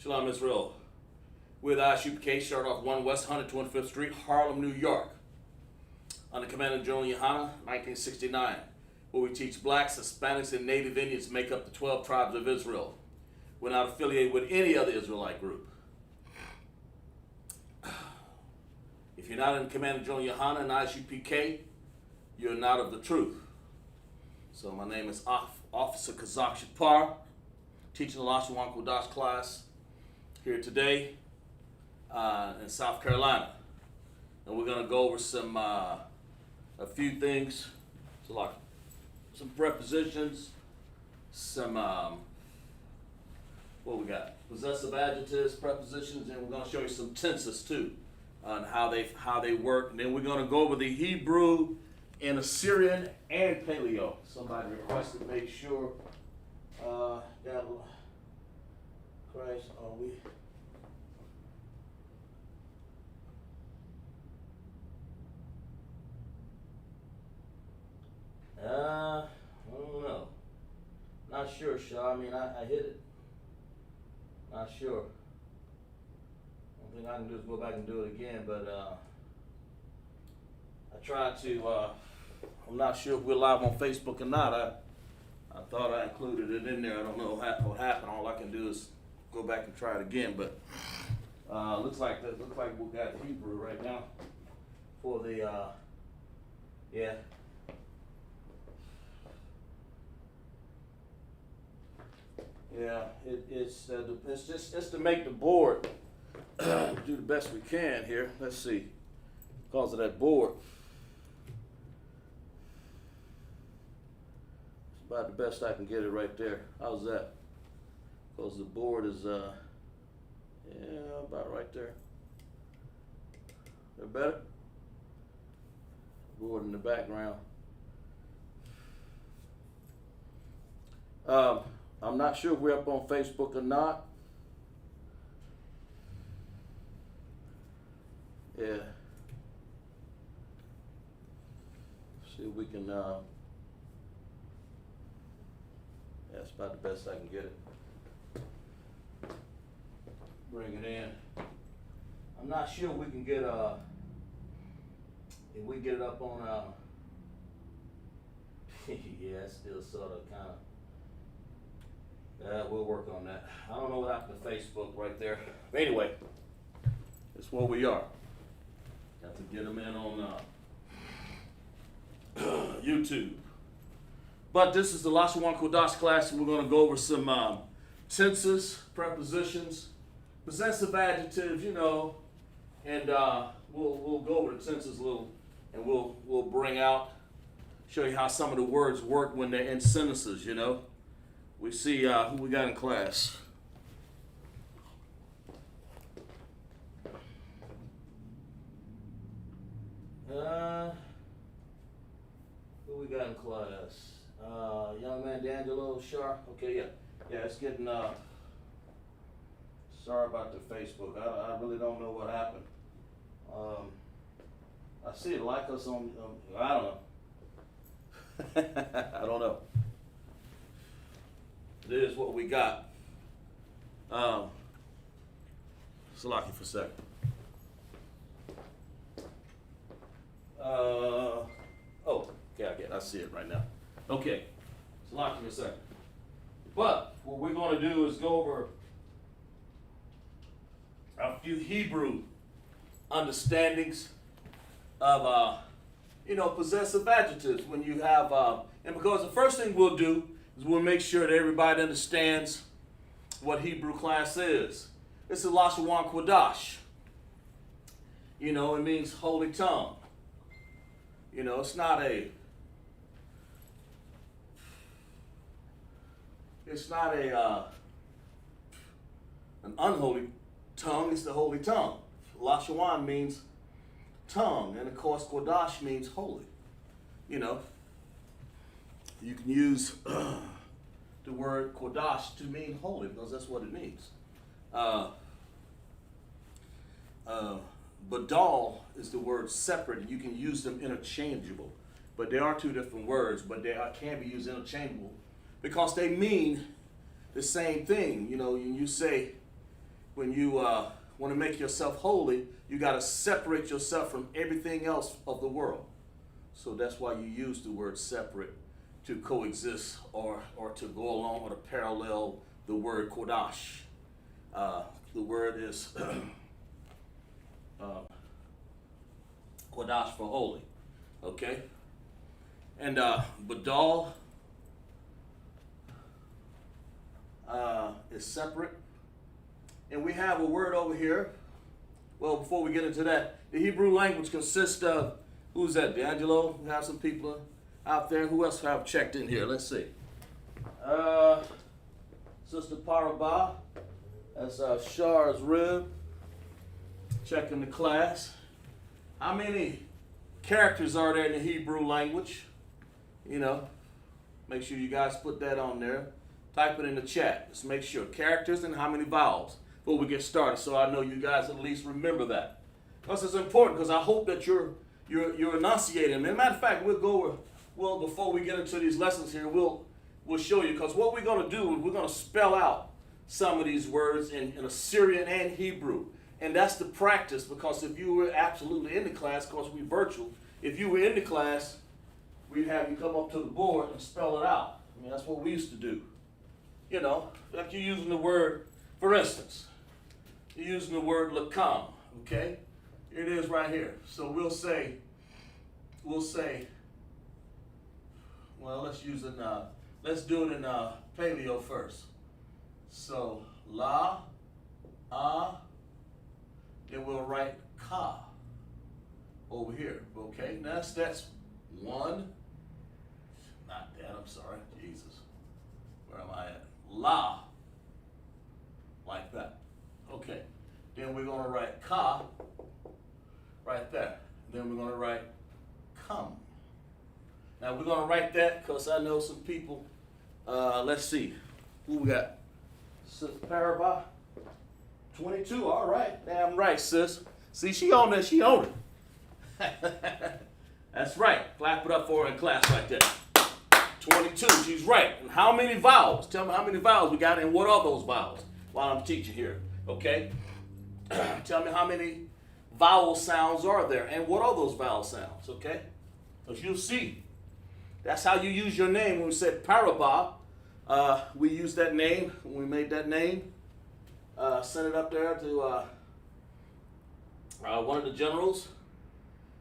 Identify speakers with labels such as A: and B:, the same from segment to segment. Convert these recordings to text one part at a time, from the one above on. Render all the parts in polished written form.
A: Shalom Israel. We're the Isupk, start off 1 West 125th Street, Harlem, New York. Under Command of General Yohana, 1969, where we teach blacks, Hispanics, and Native Indians make up the 12 tribes of Israel. We're not affiliated with any other Israelite group. If you're not in Command of General Yohana and Isupk, you're not of the truth. So my name is Officer Qadash, teaching the Lashawan Qadash class here today in South Carolina. And we're going to go over some a few things, so like some prepositions, some what we got? Possessive adjectives, prepositions, and we're going to show you some tenses too, on how they work. And then we're going to go over the Hebrew and Assyrian and Paleo. Somebody requested, make sure got Christ. Are we? I don't know. Not sure, Shaw. I mean, I hit it. Not sure. One thing I can do is go back and do it again, but I tried to. I'm not sure if we're live on Facebook or not. I thought I included it in there. I don't know what happened. All I can do is go back and try it again. But looks like we got Hebrew right now for the yeah. Yeah, it's to make the board do the best we can here. Let's see, because of that board. It's about the best I can get it right there. How's that? Because the board is yeah, about right there. They're better. Board in the background. I'm not sure if we're up on Facebook or not. Yeah. See if we can, that's about the best I can get it. Bring it in. I'm not sure we can get, if we get it up on, yeah, it's still sort of kind of, we'll work on that. I don't know what happened to Facebook right there. But anyway, that's where we are. Got to get them in on YouTube. But this is the Lashawan Qadash class, and we're going to go over some tenses, prepositions, possessive adjectives, you know, and we'll go over the tenses a little, and we'll bring out, show you how some of the words work when they're in sentences, you know. We see who we got in class. Who we got in class? Young man D'Angelo Sharp. Okay, yeah, it's getting. Sorry about the Facebook. I really don't know what happened. I see it like us on. I don't know. I don't know. It is what we got. Salaki for a second. Oh, okay, I see it right now. Okay, Salaki for a second. But what we're going to do is go over a few Hebrew understandings of, possessive adjectives. When you have, and because the first thing we'll do is we'll make sure that everybody understands what Hebrew class is. This is Lashawan Qadash. You know, it means holy tongue. You know, it's not an unholy tongue, it's the holy tongue. Lashawan means tongue, and of course Qadash means holy. You know, you can use the word Qadash to mean holy because that's what it means. Badal is the word separate, and you can use them interchangeable. But they are two different words, but they can be used interchangeable because they mean the same thing. You know, you say when you want to make yourself holy, you got to separate yourself from everything else of the world. So that's why you use the word separate to coexist or to go along or to parallel the word Qadash. The word is Qadash for holy. Okay? And Badal is separate. And we have a word over here. Well, before we get into that, the Hebrew language consists of, who's that, D'Angelo? We have some people out there. Who else have checked in here? Let's see. Sister Parabah. That's Shar's rib. Checking the class. How many characters are there in the Hebrew language? You know, make sure you guys put that on there. Type it in the chat. Just make sure. Characters and how many vowels before we get started, so I know you guys at least remember that. Because it's important, because I hope that you're enunciating. And matter of fact, before we get into these lessons here, we'll show you, because what we're going to do is we're going to spell out some of these words in Assyrian and Hebrew. And that's the practice, because if you were absolutely in the class, of course we're virtual, if you were in the class, we'd have you come up to the board and spell it out. I mean, that's what we used to do. You know, like you're using the word, for instance, you're using the word lakam, okay? Here it is right here. So we'll say, well, let's do it in Paleo first. So, la, then we'll write ka over here, okay? Now that's one, not that, I'm sorry, Jesus. Where am I at? La, like that. Okay. Then we're going to write ka right there. Then we're going to write come. Now we're going to write that because I know some people, let's see, who we got? Sister Parabah, 22, all right. Damn right, sis. See, she on that, she on it. That's right. Clap it up for her in class like that. 22, she's right. And how many vowels? Tell me how many vowels we got and what are those vowels while I'm teaching here, okay? Tell me how many vowel sounds are there and what are those vowel sounds, okay? Because you'll see. That's how you use your name. When we said Parabah, we used that name, when we made that name, sent it up there to one of the generals.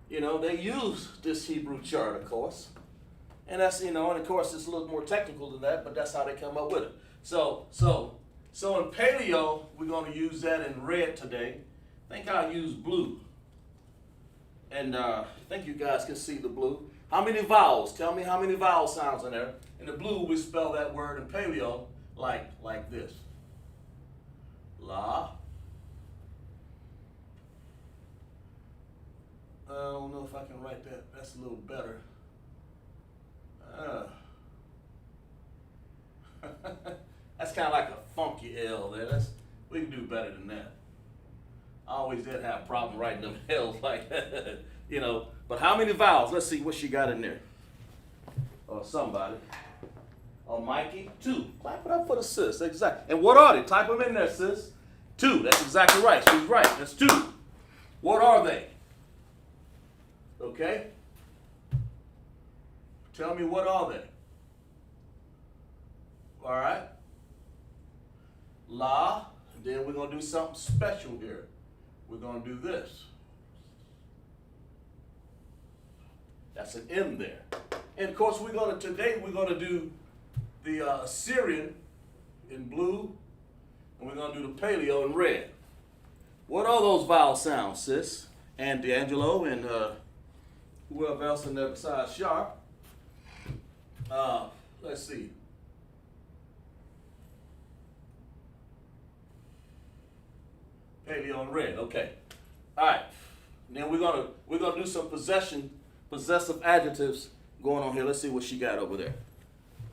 A: You know, they use this Hebrew chart, of course. And that's, and of course it's a little more technical than that, but that's how they come up with it. So in Paleo, we're going to use that in red today. I think I'll use blue. And I think you guys can see the blue. How many vowels? Tell me how many vowel sounds in there. In the blue, we spell that word in Paleo like this. La. I don't know if I can write that. That's a little better. That's kind of like a funky L there. We can do better than that. I always did have a problem writing them L's like that, you know. But how many vowels? Let's see what she got in there. Or somebody. Oh, Mikey, 2. Clap it up for the sis. Exactly. And what are they? Type them in there, sis. 2. That's exactly right. She's right. That's 2. What are they? Okay? Tell me, what are they? All right? La. Then we're going to do something special here. We're going to do this. That's an M there. And of course, today we're going to do the Assyrian in blue, and we're going to do the Paleo in red. What are those vowel sounds, sis? And D'Angelo and whoever else in there besides Sharp. Let's see. Paleo in red. Okay. All right. Then we're gonna do some possessive adjectives going on here. Let's see what she got over there.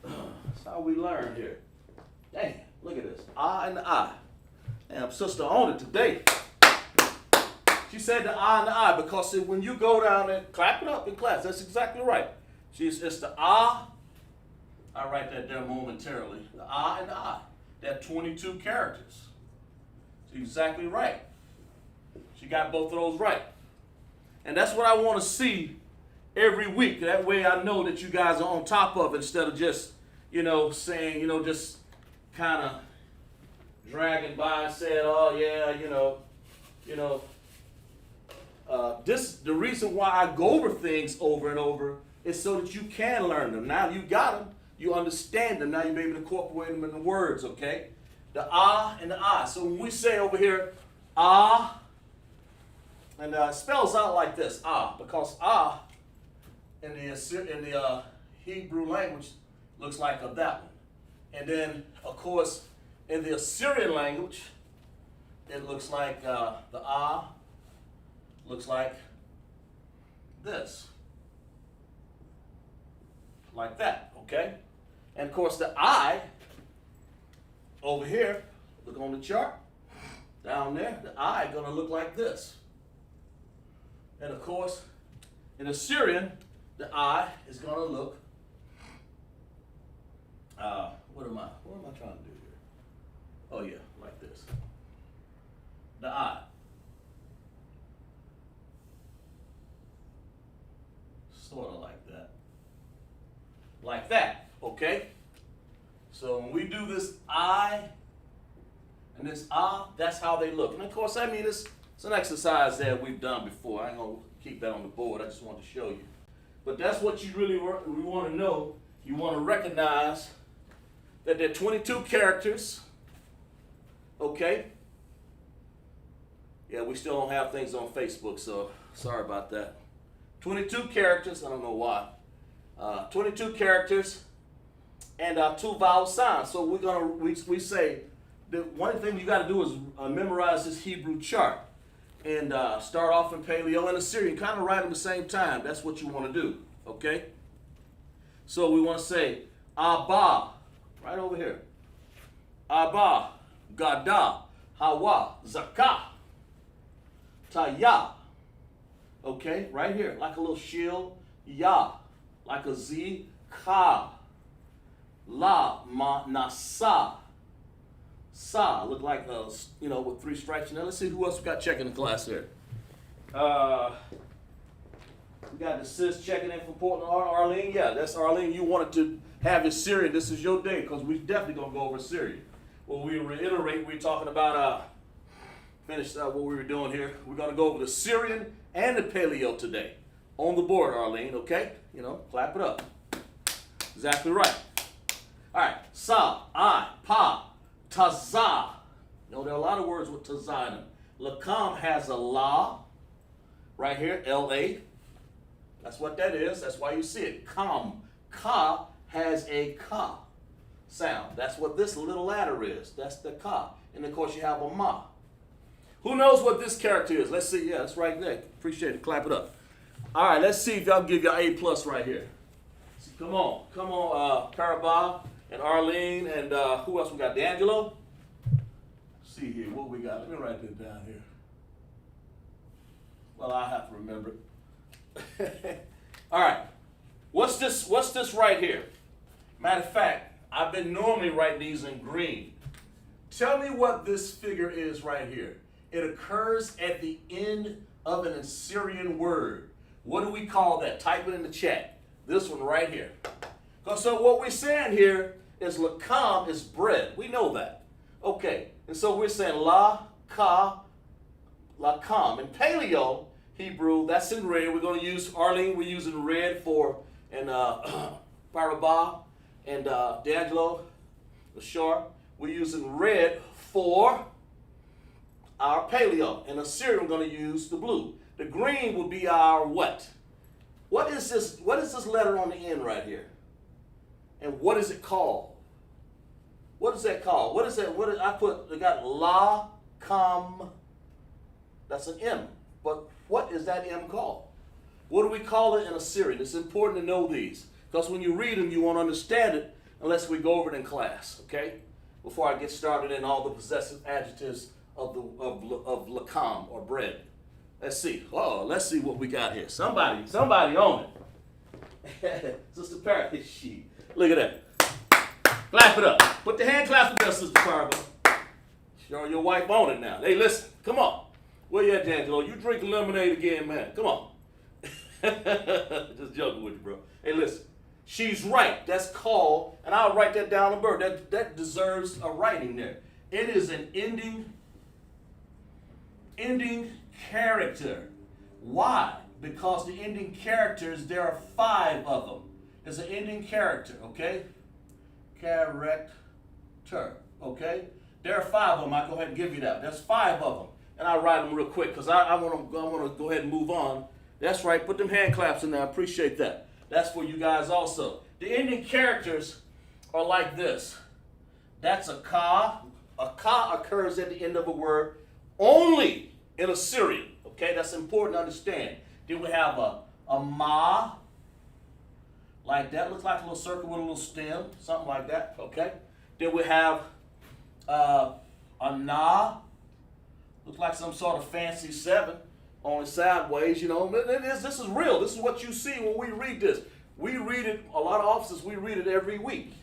A: That's how we learn here. Dang, look at this. I and the I. Damn, sister on it today. She said the I and the I because when you go down there, clap it up in class. That's exactly right. It's the I. I'll write that there momentarily. The I and the I. That 22 characters. She's exactly right. She got both of those right. And that's what I want to see every week. That way I know that you guys are on top of it instead of just, saying, just kind of dragging by and saying, oh yeah, the reason why I go over things over and over is so that you can learn them. Now you got them, you understand them. Now you'll be able to incorporate them in the words, okay? The ah and the I. So when we say over here, ah, and it spells out like this, ah, because ah in the Hebrew language looks like that one. And then, of course, in the Assyrian language, it looks like the ah looks like this. Like that, okay? And of course the I over here, look on the chart, down there, the I is gonna look like this. And of course, in Assyrian, the I is gonna look, what am I trying to do here? Oh yeah, like this. The I. Sort of like that. Like that, okay? So when we do this I and this ah, that's how they look. And of course, it's an exercise that we've done before. I ain't gonna keep that on the board. I just want to show you. But that's what you really want to know. You want to recognize that there are 22 characters, okay? Yeah, we still don't have things on Facebook, so sorry about that. 22 characters, I don't know why. 22 characters and 2 vowel sounds. So we say that one thing you got to do is memorize this Hebrew chart and start off in Paleo and Assyrian, kind of write them at the same time. That's what you want to do, okay? So we want to say Abba, right over here. Abba, Gada, Hawa, Zakah, Taya. Okay, right here, like a little shield, Ya, like a Z, Ka, La, Ma, Nasa, Sa, look like with 3 stripes. Now let's see who else we got checking the class here. We got the sis checking in from Portland, Arlene. Yeah, that's Arlene. You wanted to have your Syrian. This is your day because we're definitely gonna go over Syrian. Well, we reiterate. We're talking about finish what we were doing here. We're gonna go over the Syrian and the Paleo today. On the board, Arlene, okay? Clap it up. Exactly right. All right, Sa, I, Pa, Tazah. There are a lot of words with Tazah in them. Lakam has a La, right here, L-A. That's what that is. That's why you see it. Kam, Ka has a Ka sound. That's what this little ladder is. That's the Ka. And of course you have a Ma. Who knows what this character is? Let's see. Yeah, it's right there. Appreciate it. Clap it up. All right, let's see if y'all give y'all A+ right here. Come on, Carabao and Arlene and who else we got? D'Angelo. Let's see here, what we got? Let me write this down here. Well, I have to remember it. All right, what's this right here? Matter of fact, I've been normally writing these in green. Tell me what this figure is right here. It occurs at the end of an Assyrian word. What do we call that? Type it in the chat. This one right here. So what we're saying here is lakam is bread. We know that. Okay. And so we're saying la, ka, lakam. In Paleo Hebrew, that's in red. We're going to use, Arlene, we're using red for, and Parabah, and D'Angelo, Lashawan, we're using red for our Paleo. In Assyrian, we're going to use the blue. The green will be our what? What is this letter on the end right here? And what is it called? What is that called? What is that? They got la, kam. That's an M. But what is that M called? What do we call it in Assyrian? It's important to know these. Because when you read them, you won't understand it unless we go over it in class, okay? Before I get started in all the possessive adjectives of lakam, or bread. Let's see. Oh, let's see what we got here. Somebody on it. Sister Parrot, she. Look at that. Clap it up. Put the hand clap up there, Sister Parrot. Your wife on it now. Hey, listen, come on. Where you at, D'Angelo? You drink lemonade again, man. Come on. Just joking with you, bro. Hey, listen. She's right. That's called, and I'll write that down on bird. That deserves a writing there. It is an ending character. Why? Because the ending characters, there are 5 of them. It's an ending character, okay? Character, okay? There are 5 of them. I'll go ahead and give you that. There's 5 of them. And I'll write them real quick because I want to go ahead and move on. That's right. Put them hand claps in there. I appreciate that. That's for you guys also. The ending characters are like this. That's a ka. A ka occurs at the end of a word only in Assyrian. Okay, that's important to understand. Then we have a ma, like that. Looks like a little circle with a little stem, something like that. Okay. Then we have a na. Looks like some sort of fancy 7, only sideways. You know, this is real. This is what you see when we read this. We read it. A lot of offices we read it every week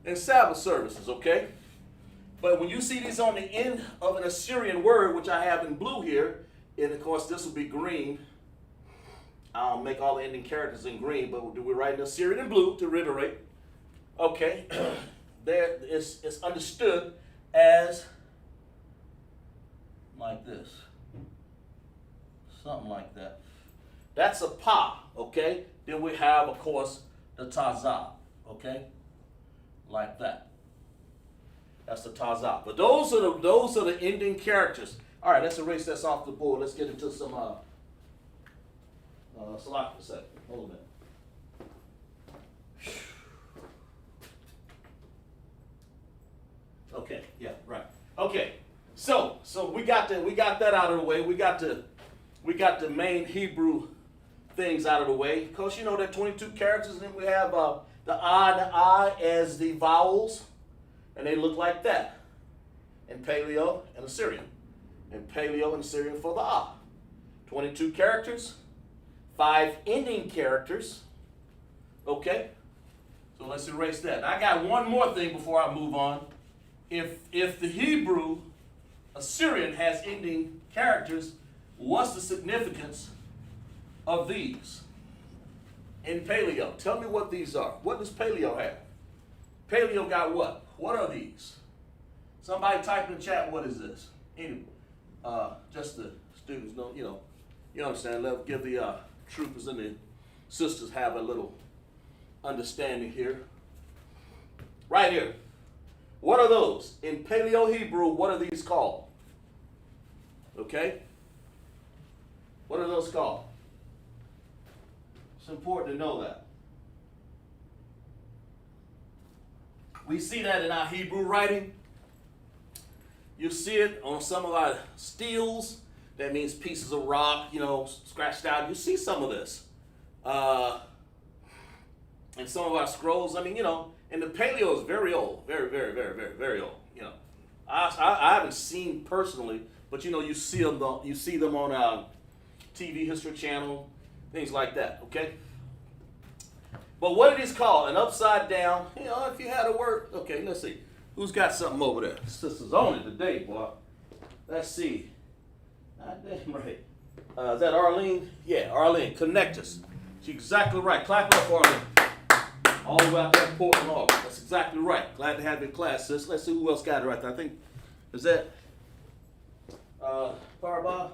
A: in Sabbath services. Okay. But when you see these on the end of an Assyrian word, which I have in blue here, and of course this will be green. I'll make all the ending characters in green, but we're writing Assyrian in blue to reiterate. Okay, there it's understood as like this, something like that. That's a pa. Okay. Then we have, of course, the tazah. Okay, like that. That's the tazah. But those are the ending characters. All right, let's erase this off the board. Let's get into some Salak for a second. Hold a minute. Okay, yeah, right. Okay, so we got that out of the way. We got the main Hebrew things out of the way. Of course, you know there are 22 characters, and then we have the I as the vowels. And they look like that in Paleo and Assyrian. In Paleo and Assyrian for the ah. 22 characters, 5 ending characters. Okay? So let's erase that. I got one more thing before I move on. If the Hebrew Assyrian has ending characters, what's the significance of these in Paleo? Tell me what these are. What does Paleo have? Paleo got what? What are these? Somebody type in the chat, what is this? Anyway, just the students know, you understand. Let's give the troopers and the sisters have a little understanding here. Right here. What are those? In Paleo Hebrew, what are these called? Okay? What are those called? It's important to know that. We see that in our Hebrew writing. You see it on some of our steels. That means pieces of rock, scratched out. You see some of this. In some of our scrolls, and the Paleo is very old. Very, very, very, very, very old. I haven't seen personally, but you see them on TV History Channel, things like that, okay? But what it is called, an upside down, if you had a word, okay, let's see. Who's got something over there? Sister's on it today, boy. Let's see. Damn right. Is that Arlene? Yeah, Arlene, connect us. She's exactly right. Clap it up, Arlene. All the way out there in Portland, Oregon. That's exactly right. Glad to have you in class, sis. Let's see who else got it right there. I think, is that Parba?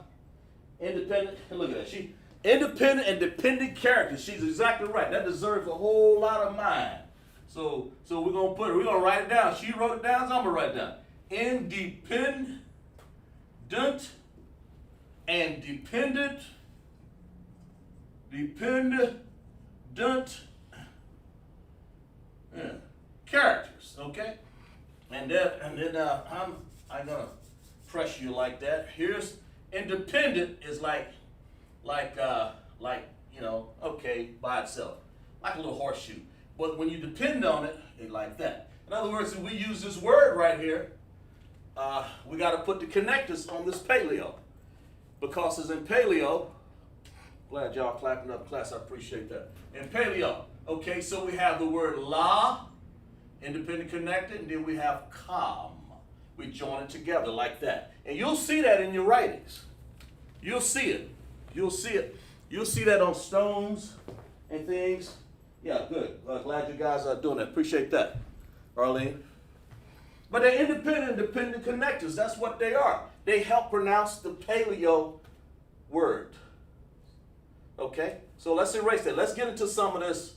A: Independent. Look at that. She independent and dependent characters. She's exactly right. That deserves a whole lot of mind. So we're gonna write it down. She wrote it down, so I'm gonna write it down. Independent and dependent characters. Okay, and then I'm gonna press you like that. Here's independent is like okay, by itself, like a little horseshoe. But when you depend on it, it's like that. In other words, if we use this word right here, we got to put the connectors on this paleo, because it's in paleo. Glad y'all clapping up, class. I appreciate that. In paleo, okay. So we have the word la, independent connected, and then we have kam. we join it together like that. And you'll see that in your writings. You'll see it. You'll see it. You'll see that on stones and things. Yeah, good. Glad you guys are doing that. Appreciate that, Arlene. But they're independent, dependent connectors. That's what they are. They help pronounce the paleo word. Okay? So let's erase that. Let's get into some of this,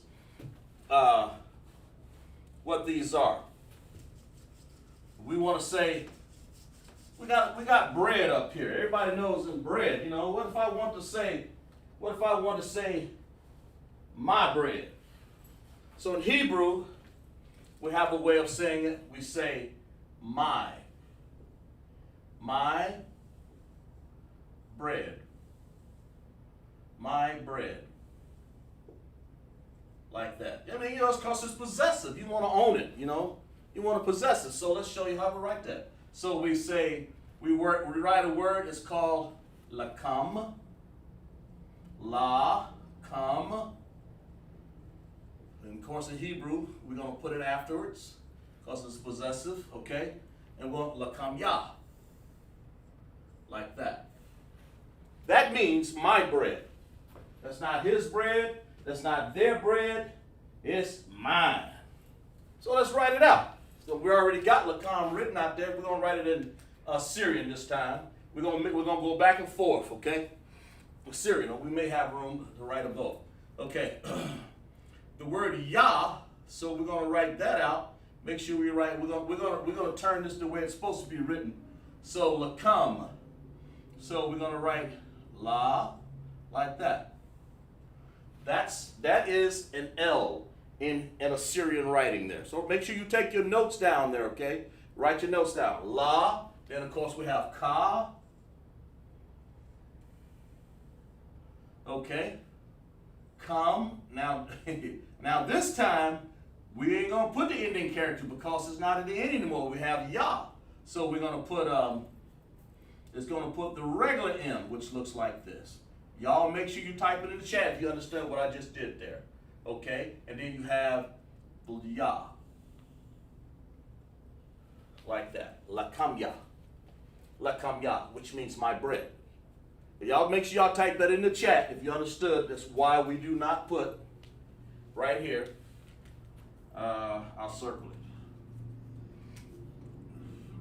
A: what these are. We want to say, we got bread up here. Everybody knows in bread, you know. What if I want to say my bread? So in Hebrew, we have a way of saying it. We say my bread. My bread. Like that. I mean, you know, it's because it's possessive. You want to own it, you know. You want to possess it. So let's show you how to write that. So we say, we write a word, it's called lakam. La-kam. And of course in Hebrew, we're going to put it afterwards because it's possessive, okay? And we're going to lakam ya. Like that. That means my bread. That's not his bread. That's not their bread. It's mine. So let's write it out. So we already got lakam written out there. We're going to write it in Syrian this time. We're going to go back and forth, okay? Syrian. We may have room to write them both. Okay. The word Yah. So we're going to write that out. Make sure we write. We're going to turn this the way it's supposed to be written. So lakam. So we're going to write la like that. That is an L in Assyrian writing there. So make sure you take your notes down there, okay? Write your notes down. La. Then of course we have ka. Okay. Come. Now, now this time we ain't gonna put the ending character because it's not at the end anymore. We have ya. So we're gonna put it's gonna put the regular M, which looks like this. Y'all make sure you type it in the chat if you understand what I just did there. Okay? And then you have ya. Like that. Lakamya. Lakamya, which means my bread. Y'all make sure y'all type that in the chat if you understood. That's why we do not put right here. I'll circle it.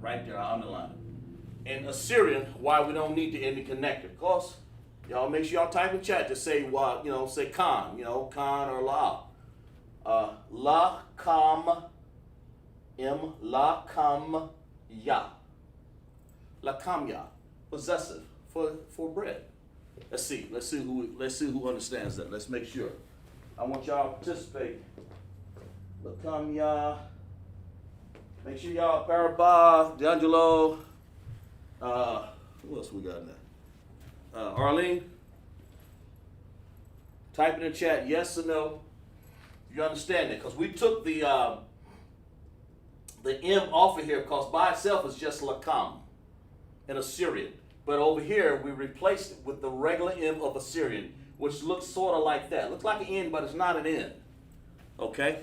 A: Right there, I'll underline it. In Assyrian, why we don't need the ending connector. Of course, y'all make sure y'all type in chat to say what, say Khan, Khan or La. La Kam M La Kam Ya. La Kam Ya. Possessive for bread. Let's see who understands that. Let's make sure. I want y'all to participate. La Kam Ya. Make sure y'all Paraba, D'Angelo. Who else we got in there? Arlene, type in the chat yes or no. You understand it? Because we took the M off of here because by itself is just lakam in Assyrian. But over here we replaced it with the regular M of Assyrian, which looks sort of like that. Looks like an N, but it's not an N. Okay?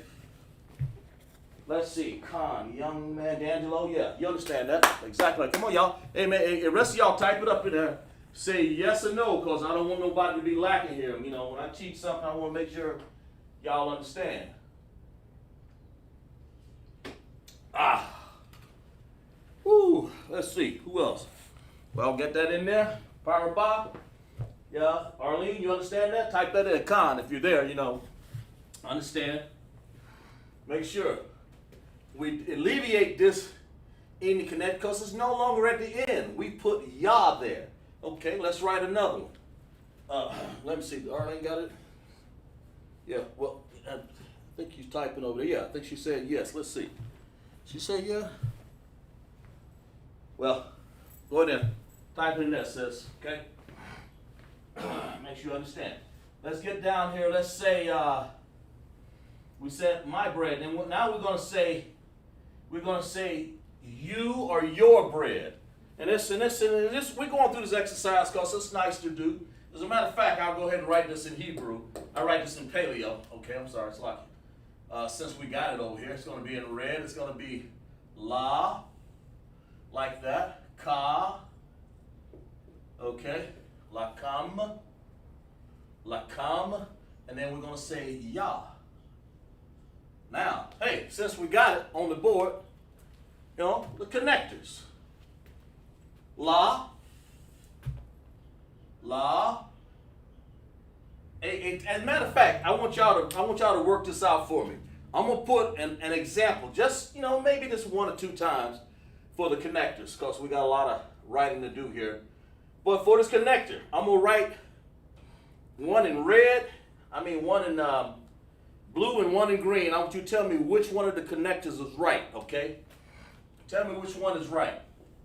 A: Let's see. Khan, young man, D'Angelo. Yeah, you understand that? Exactly. Come on, y'all. Hey, man, the rest of y'all type it up in there. Say yes or no, because I don't want nobody to be lacking here. When I teach something, I want to make sure y'all understand. Woo. Let's see. Who else? Well, get that in there. Power Bob. Yeah. Arlene, you understand that? Type that in. Khan, if you're there, Understand. Make sure we alleviate this in the connect because it's no longer at the end. We put ya there. Okay, let's write another one. Let me see. Arlene got it? Yeah, well, I think she's typing over there. Yeah, I think she said yes. Let's see. She said yeah? Well, go ahead and type in there, sis. Okay? Make sure you understand. Let's get down here. Let's say we said my bread. And now we're going to say you or your bread. And this, we're going through this exercise because it's nice to do. As a matter of fact, I'll go ahead and write this in Hebrew. I write this in Paleo. Okay, I'm sorry, it's lucky. Since we got it over here, it's going to be in red. It's going to be La. like that. Ka. Okay. Lakam. Lakam. And then we're going to say ya. Now, hey, since we got it on the board, you know, the connectors. La. La. As a matter of fact, I want y'all to work this out for me. I'm gonna put an example, just maybe this 1 or 2 times for the connectors, because we got a lot of writing to do here. But for this connector, I'm gonna write one in red. One in blue and one in green. I want you to tell me which one of the connectors is right. Okay? Tell me which one is right.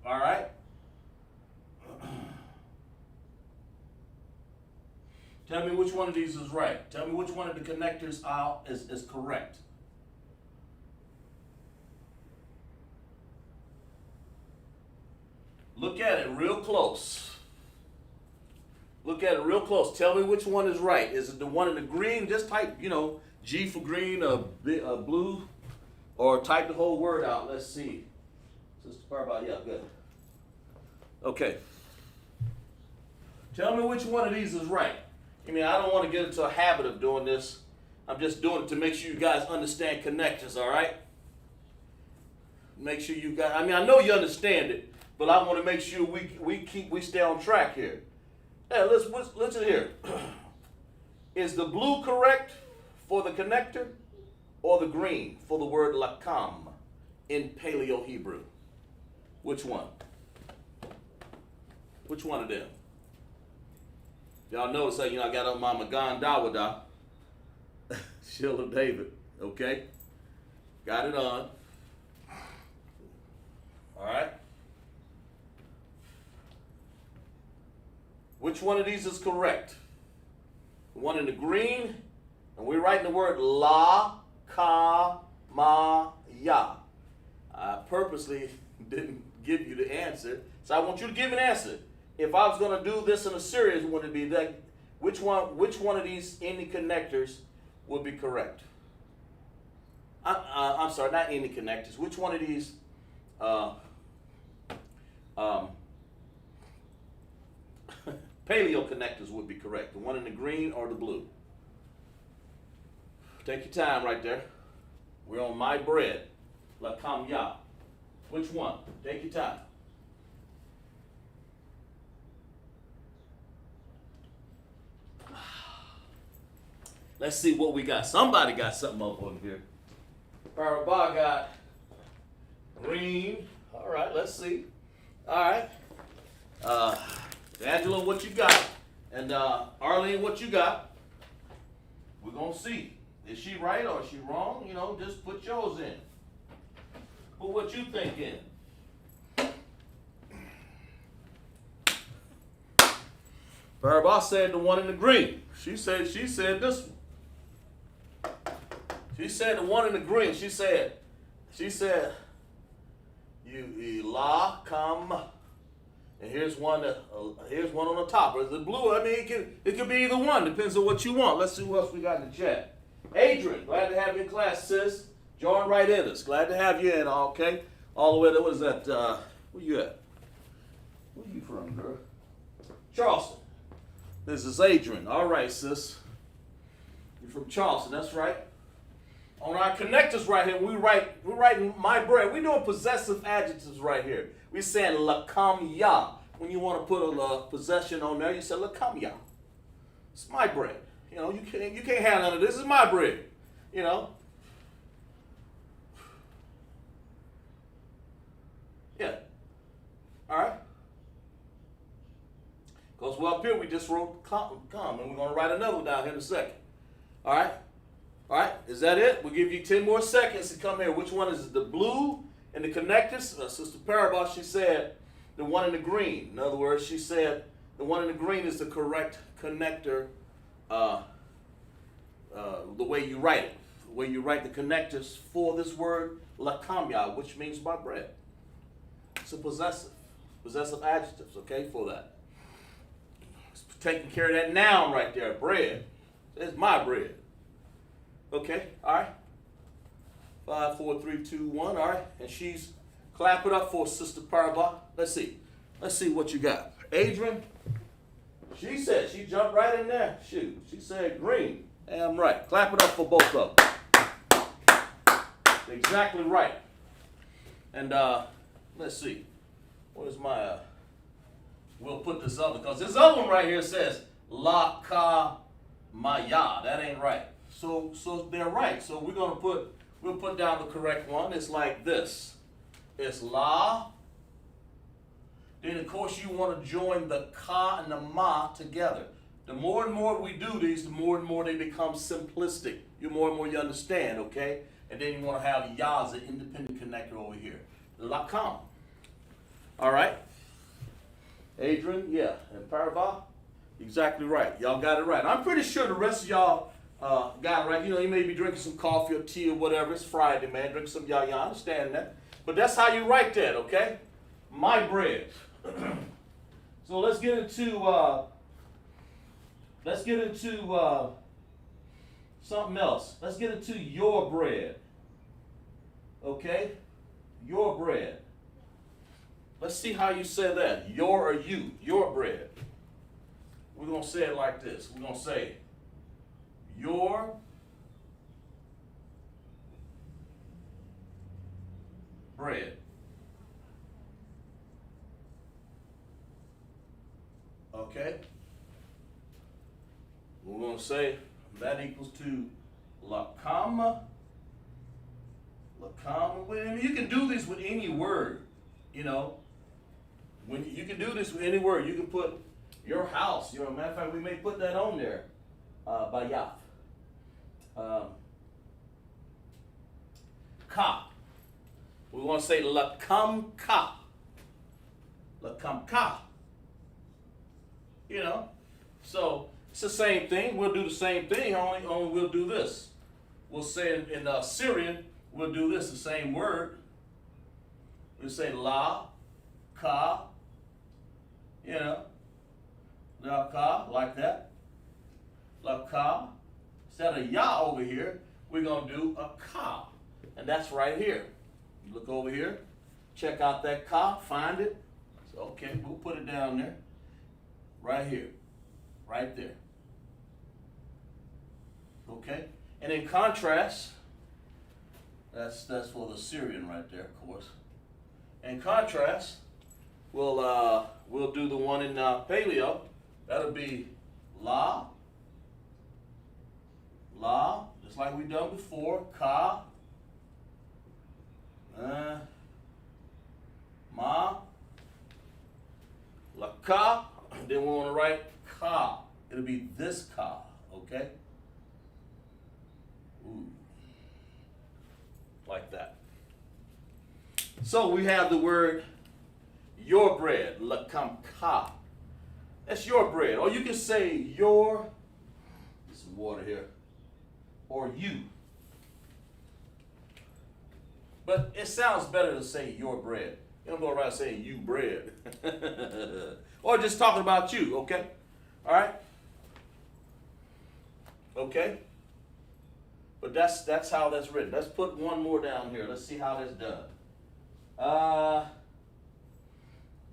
A: All right. Tell me which one of these is right. Tell me which one of the connectors is correct. Look at it real close. Look at it real close. Tell me which one is right. Is it the one in the green? Just type, G for green or blue, or type the whole word out. Let's see. Sister Parba, yeah, good. Okay. Tell me which one of these is right. I don't want to get into a habit of doing this. I'm just doing it to make sure you guys understand connectors, all right? Make sure you guys, I know you understand it, but I want to make sure we stay on track here. Hey, listen here. Is the blue correct for the connector, or the green for the word lakam in Paleo Hebrew? Which one? Which one of them? Y'all notice that, I got on my Magan Dawada, Sheila David, okay? Got it on. All right. Which one of these is correct? The one in the green, and we're writing the word la, ka, ma, ya. I purposely didn't give you the answer, so I want you to give an answer. If I was going to do this in a series, would it be that which one of these any connectors would be correct? I'm sorry, not any connectors. Which one of these paleo connectors would be correct? The one in the green or the blue? Take your time right there. We're on my bread. Lakam ya. Which one? Take your time. Let's see what we got. Somebody got something up on here. Parabah got green. All right, let's see. All right. Angela, what you got? And Arlene, what you got? We're going to see. Is she right or is she wrong? Just put yours in. Put what you think in. Parabah said the one in the green. She said this one. She said the one in the green. She said, you la come, and here's one on the top. Or is it blue? It could be either one. Depends on what you want. Let's see what else we got in the chat. Adrian, glad to have you in class, sis. Join right in us. Glad to have you in. Okay, all the way to what is that? Where you at? Where you from, girl? Charleston. This is Adrian. All right, sis. You're from Charleston. That's right. On our connectors right here, we're writing my bread. We're doing possessive adjectives right here. We're saying lakam ya. When you want to put a possession on there, you say lakam ya. It's my bread. You can't have none of this. This is my bread. Yeah. All right. Because up here we just wrote come, and we're going to write another one down here in a second. All right. All right, is that it? We'll give you 10 more seconds to come here. Which one is the blue and the connectors? Sister Parabah, she said the one in the green. In other words, she said the one in the green is the correct connector, the way you write it. The way you write the connectors for this word, lakamya, which means my bread. It's a possessive adjectives, okay, for that. It's taking care of that noun right there, bread. It's my bread. Okay, all right. 5, 4, 3, 2, 1. All right, and she's Clap it up for Sister Parva. Let's see. Let's see what you got. Adrian, she said, she jumped right in there. Shoot, she said green. Damn right. Clap it up for both of them. Exactly right. And let's see. Where's my, we'll put this other, because this other one right here says La Ka Maya. That ain't right. So they're right. So we'll put down the correct one. It's like this. It's La. Then of course you want to join the Ka and the Ma together. The more and more we do these, the more and more they become simplistic. The more and more you understand, okay? And then you want to have Ya as an independent connector over here. La Kam. All right? Adrian, yeah. And Parva, exactly right. Y'all got it right. I'm pretty sure the rest of y'all got it right. You know, you may be drinking some coffee or tea or whatever. It's Friday, man. Drink some y'all. You understand that. But that's how you write that, okay? My bread. So let's get into something else. Let's get into your bread. Okay? Your bread. Let's see how you say that. Your or you. Your bread. We're going to say it like this. We're going to say your bread. Okay? We're going to say that equals to la kama. La kama. You can do this with any word, you know. When you can do this with any word. You can put your house. You know, matter of fact, we may put that on there. Bayaf. Ka. We want to say la kam ka. La kam ka. You know, so it's the same thing. We'll do the same thing, only we'll do this. We'll say in Syrian, we'll do this, the same word. We'll say la, ka, you know, la ka, like that. La ka. Instead of ya over here, we're going to do a ka. And that's right here. You look over here, check out that ka, find it. So, okay, we'll put it down there. Right here, right there. Okay, and in contrast, that's for the Syrian right there, of course. In contrast, we'll do the one in Paleo. That'll be la, just like we done before. Ka, ma, la ka. Then we want to write ka. It'll be this ka, okay? Ooh. Like that. So we have the word your bread, lakam ka. That's your bread. Or you can say your, get some water here, or you. But it sounds better to say your bread. You don't go around saying you bread. Or just talking about you, okay? All right? Okay? But that's how that's written. Let's put one more down here. Let's see how that's done.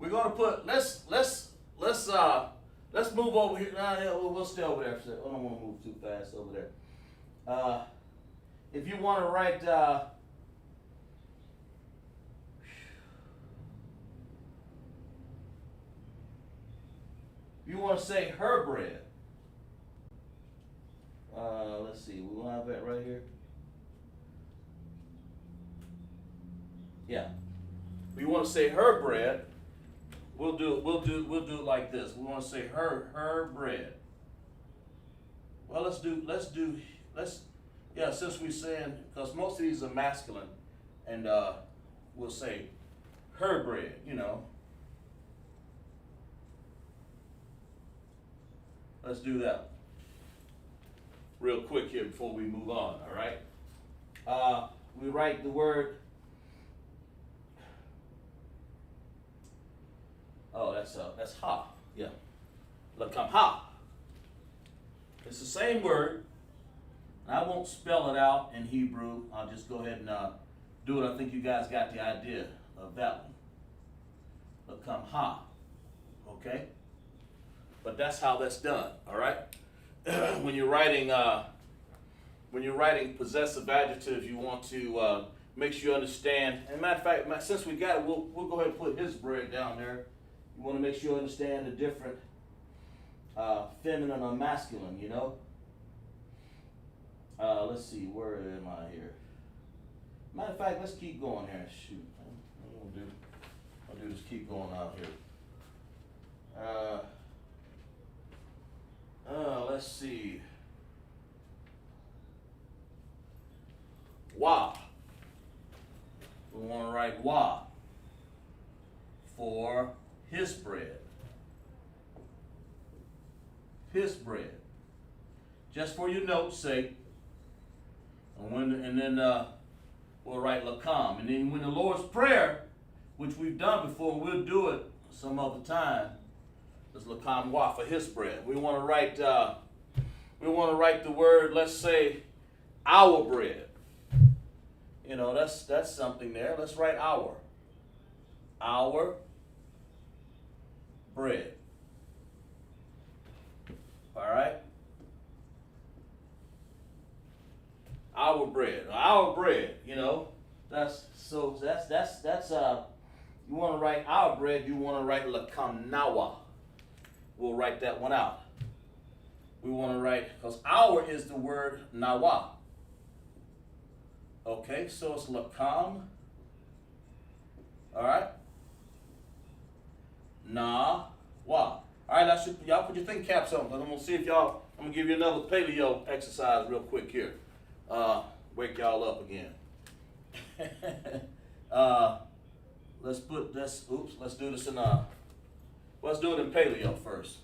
A: We're gonna put let's move over here. We'll stay over there. I don't want to move too fast over there. If you want to write you want to say her bread. Let's see. We'll have that right here. Yeah. We want to say her bread. We'll do it like this. We want to say her bread. Well, yeah, since we're saying, because most of these are masculine, and we'll say her bread, you know. Let's do that real quick here before we move on, all right? We write the word, that's ha, yeah. Lakam ha. It's the same word. I won't spell it out in Hebrew. I'll just go ahead and do it. I think you guys got the idea of that one. Lakam ha. Okay? But that's how that's done, all right? When you're writing possessive adjectives, you want to make sure you understand. And matter of fact, since we got it, we'll go ahead and put his bread down there. You want to make sure you understand the different feminine or masculine, you know. Let's see, where am I here? Matter of fact, let's keep going here. Shoot, I'll do this. Keep going out here. Let's see. Wa. We want to write wa for his bread. His bread. Just for your notes' sake. And then we'll write lakam. And then when the Lord's Prayer, which we've done before, we'll do it some other time. It's lakam wa for his bread. We want to write the word, let's say, our bread. You know, that's something there. Let's write our. Our bread. All right? Our bread, you know. That's you want to write our bread, you want to write lakam nawa. We'll write that one out. We want to write, because our is the word nawa. Okay, so it's lakam. All right. Na wa. All right, y'all put your thinking caps on, because I'm gonna see if I'm gonna give you another paleo exercise real quick here. Wake y'all up again. Let's do this let's do it in paleo first.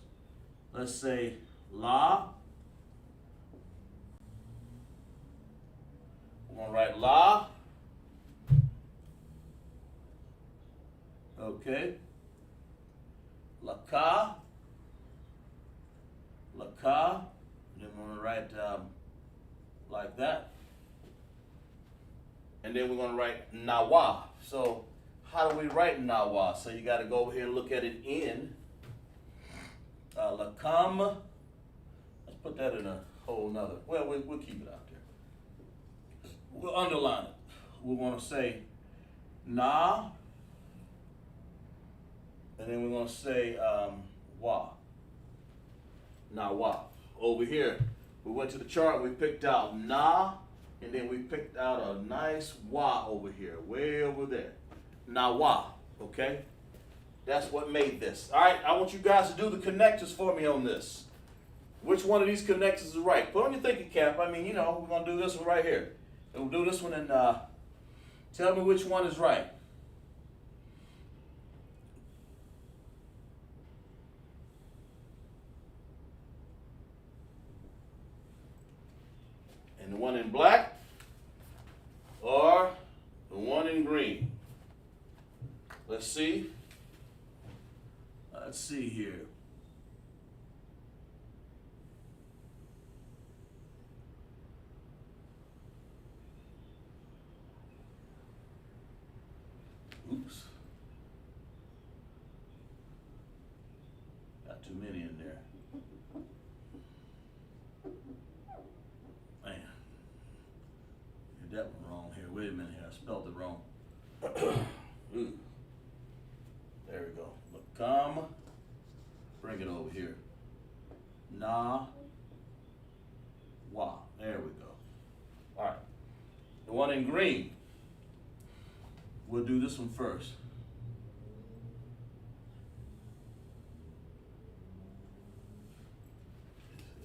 A: Let's say la. We're gonna write la. Okay. Laka. Laka. Then we're gonna write like that. And then we're gonna write nawa. So how do we write nawa? So you got to go over here and look at it in lakam. Let's put that in a whole nother. Well, we'll keep it out there. We'll underline it. We're gonna say na, and then we're gonna say wa. Nawa. Over here, we went to the chart. We picked out na. And then we picked out a nice wa over here, way over there. Nawa, okay? That's what made this. All right, I want you guys to do the connectors for me on this. Which one of these connectors is right? Put on your thinking cap. I mean, you know, we're going to do this one right here. And we'll do this one and tell me which one is right. And the one in black or the one in green? Let's see. Let's see here. Oops. Got too many in there. Man. Did that one wrong here. Wait a minute here. I spelled it wrong. Ooh. There we go. Lakam. Bring it over here. Na. Wa. There we go. All right. The one in green. We'll do this one first.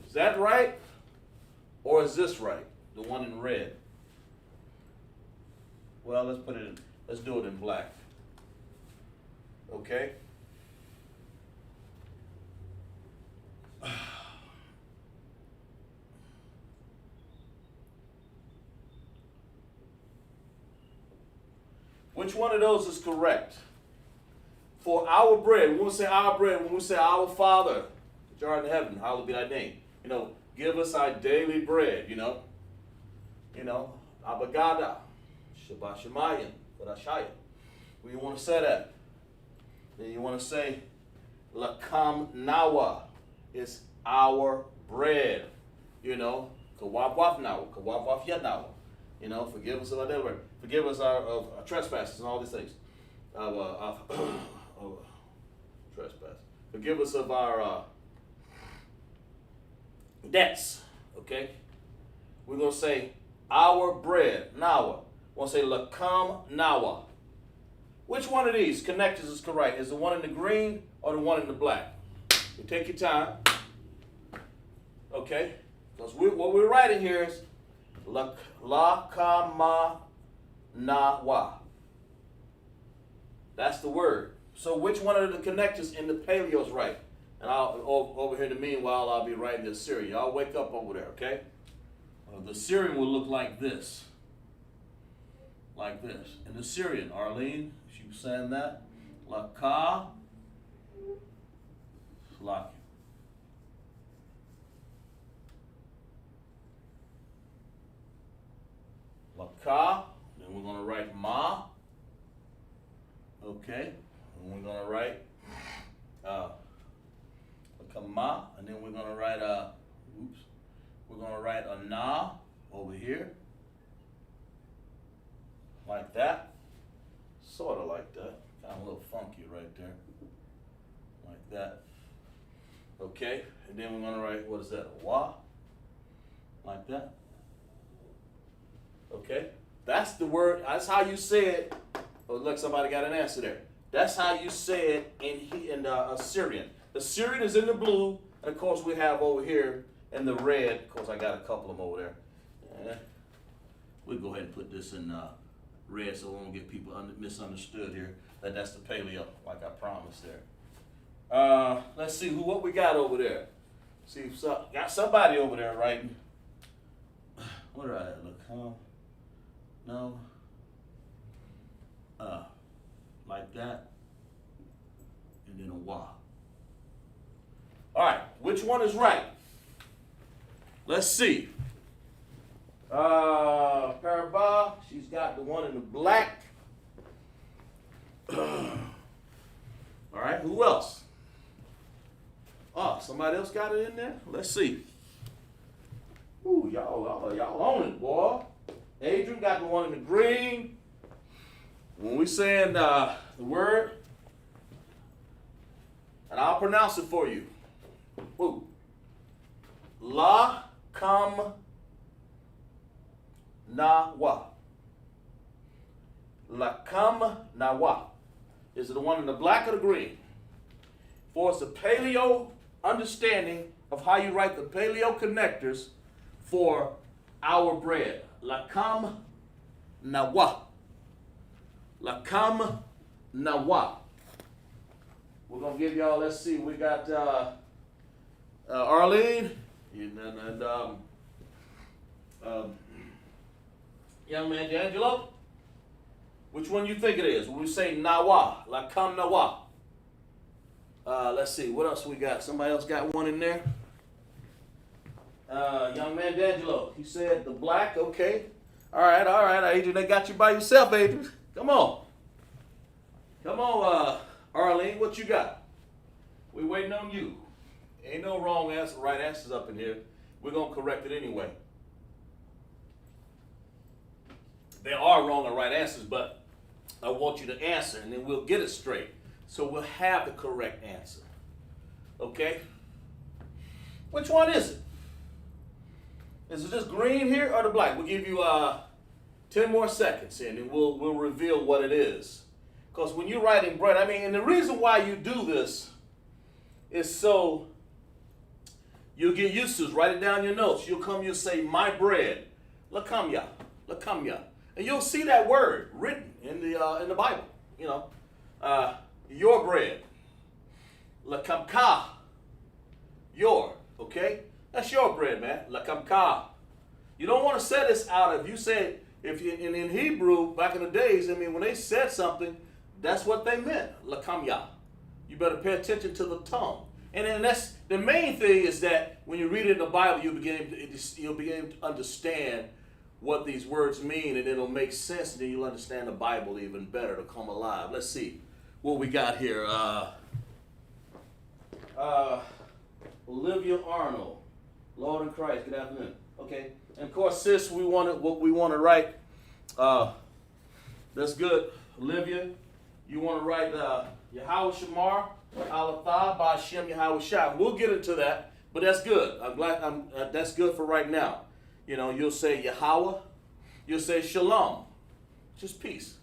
A: Is that right? Or is this right? The one in red. Well, let's put it in, let's do it in black. Okay? Which one of those is correct? For our bread, when we say our bread, when we say our Father, which art in heaven, hallowed be thy name. You know, give us our daily bread, you know. You know, Abagada, Shabbat Shemayim, Qadash. When you want to say that, then you want to say, Lakam nawa is our bread. You know, kawaf waf nawa, kawaf waf yet nawa. You know, forgive us of our whatever. Forgive us of our trespasses and all these things. Of trespass. Forgive us of our debts. Okay? We're going to say our bread, nawa. We're going to say lakam nawa. Which one of these connectors is correct? Is the one in the green or the one in the black? You take your time. Okay? Because what we're writing here is lakama nawa. That's the word. So which one of the connectors in the paleo is right? And over here in the meanwhile, I'll be writing the Assyrian. Y'all wake up over there, okay? The Assyrian will look like this. Like this. In the Assyrian, Arlene, she was saying that. Laka. Laki. Laka. Then we're going to write ma. Okay. And we're going to write Lakama. And then we're going to write we're going to write a na over here. Like that. Sort of like that. Kind of a little funky right there. Like that. Okay. And then we're going to write, what is that? A wa. Like that. Okay. That's the word. That's how you say it. Oh, look, somebody got an answer there. That's how you say it in Assyrian. The Syrian is in the blue. And, of course, we have over here in the red. Of course, I got a couple of them over there. We'll go ahead and put this in red so we won't get people misunderstood here. That's the paleo, like I promised there. Let's see what we got over there. See, got somebody over there writing. What did I look? No. Like that. And then a wa. All right, which one is right? Let's see. Parabah, she's got the one in the black. All right, who else? Oh, somebody else got it in there? Let's see. Ooh, y'all on it, boy. Adrian got the one in the green. When we saying the word, and I'll pronounce it for you. Woo. La kam na wa. La kam na wa. Is it the one in the black or the green? For it's a paleo understanding of how you write the paleo connectors for our bread. La kam na wa. La kam na wa. We're going to give y'all, let's see, we got Arlene and young man D'Angelo. Which one you think it is? When we say nawa, la kam nawa. Let's see, what else we got? Somebody else got one in there? Young man D'Angelo, he said the black, okay. All right, Adrian, they got you by yourself, Adrian. Come on, Arlene, what you got? We waiting on you. Ain't no wrong answer, right answers up in here. We're going to correct it anyway. There are wrong and right answers, but I want you to answer, and then we'll get it straight. So we'll have the correct answer. Okay? Which one is it? Is it just green here or the black? We'll give you 10 more seconds, and then we'll reveal what it is. Because when you're writing bread, I mean, and the reason why you do this is so you'll get used to it. Write it down in your notes. You'll say, my bread. Lakamya. Lakamya. And you'll see that word written in the Bible. You know, your bread. Lakamka. Your. Okay? That's your bread, man. Lakamka. You don't want to set this out. If you say, in Hebrew, back in the days, I mean, when they said something, that's what they meant. Lakamya. You better pay attention to the tongue. And then that's the main thing is that when you read it in the Bible, you'll begin to understand what these words mean, and it'll make sense, and then you'll understand the Bible even better. It'll come alive. Let's see what we got here. Olivia Arnold, Lord in Christ. Good afternoon. Okay, and of course, sis, we want to write. That's good, Olivia. You want to write Yahweh Shamar, Alatha, Ba'Shem Yahweh Shah. We'll get into that, but that's good. I'm glad. That's good for right now. You know, you'll say Yahweh, you'll say Shalom, just peace.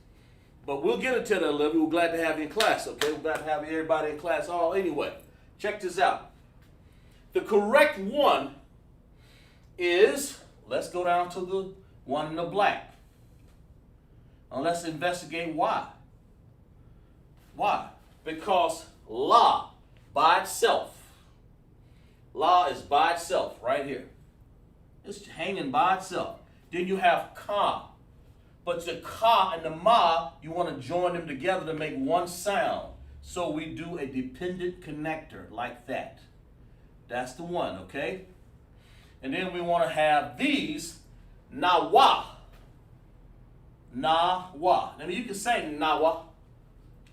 A: But we'll get into that, Olivia. We're glad to have you in class. Okay, we're glad to have everybody in class. Oh, anyway, check this out. The correct one is, let's go down to the one in the black. Now let's investigate why. Why? Because La by itself. La is by itself right here. It's hanging by itself. Then you have Ka. But the Ka and the Ma, you want to join them together to make one sound. So we do a dependent connector like that. That's the one, okay? And then we want to have these Nawa. Nawa. I mean, you can say Nawa.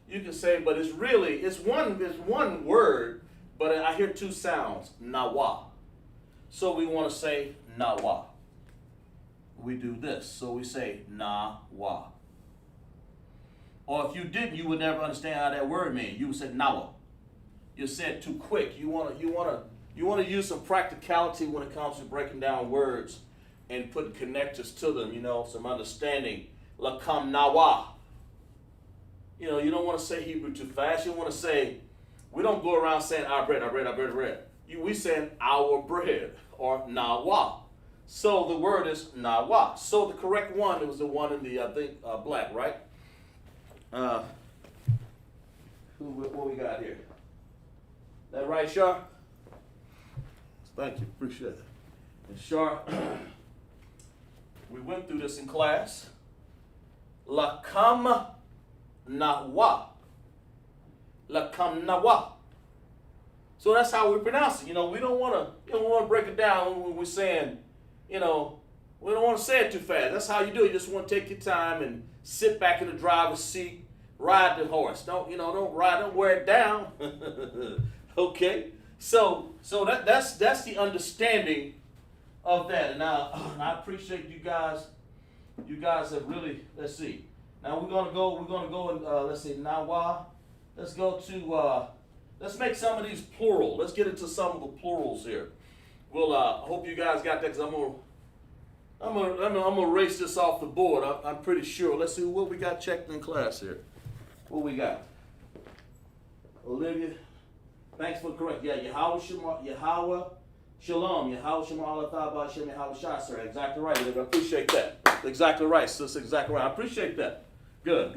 A: You can say, but it's one word, but I hear two sounds, Nawa. So we want to say Nawa. We do this, so we say Nawa. Or if you didn't, you would never understand how that word means. You would say Nawa. You said too quick. You want to use some practicality when it comes to breaking down words and putting connectors to them. You know, some understanding. Lakam Nawa. You know, you don't want to say Hebrew too fast. You want to say, we don't go around saying our bread, our bread, our bread, our bread. We saying our bread or Nawa. So the word is Nawa. So the correct one was the one in the, I think, black, right? What we got here? That right, Shar? Thank you, appreciate it. And Shar, we went through this in class. Lakam Nawa. Lakam Nawa. So that's how we pronounce it. You know, we don't want to break it down when we're saying, you know, we don't want to say it too fast. That's how you do it. You just want to take your time and sit back in the driver's seat, ride the horse. Don't wear it down. Okay. So that's the understanding of that. And I appreciate you guys. You guys have really, let's see. Now we're gonna go and let's see, Nawa. Let's go to let's make some of these plural. Let's get into some of the plurals here. Well, I hope you guys got that, because I'm gonna erase this off the board. I'm pretty sure. Let's see what we got checked in class here. What we got? Olivia, thanks for correct. Yeah, Yahweh Shalom, Yahweh Shalom, Alatha Ba'Shem Yahweh Shah, sir. Exactly right. I appreciate that. Exactly right. So that's exactly right. I appreciate that. Good.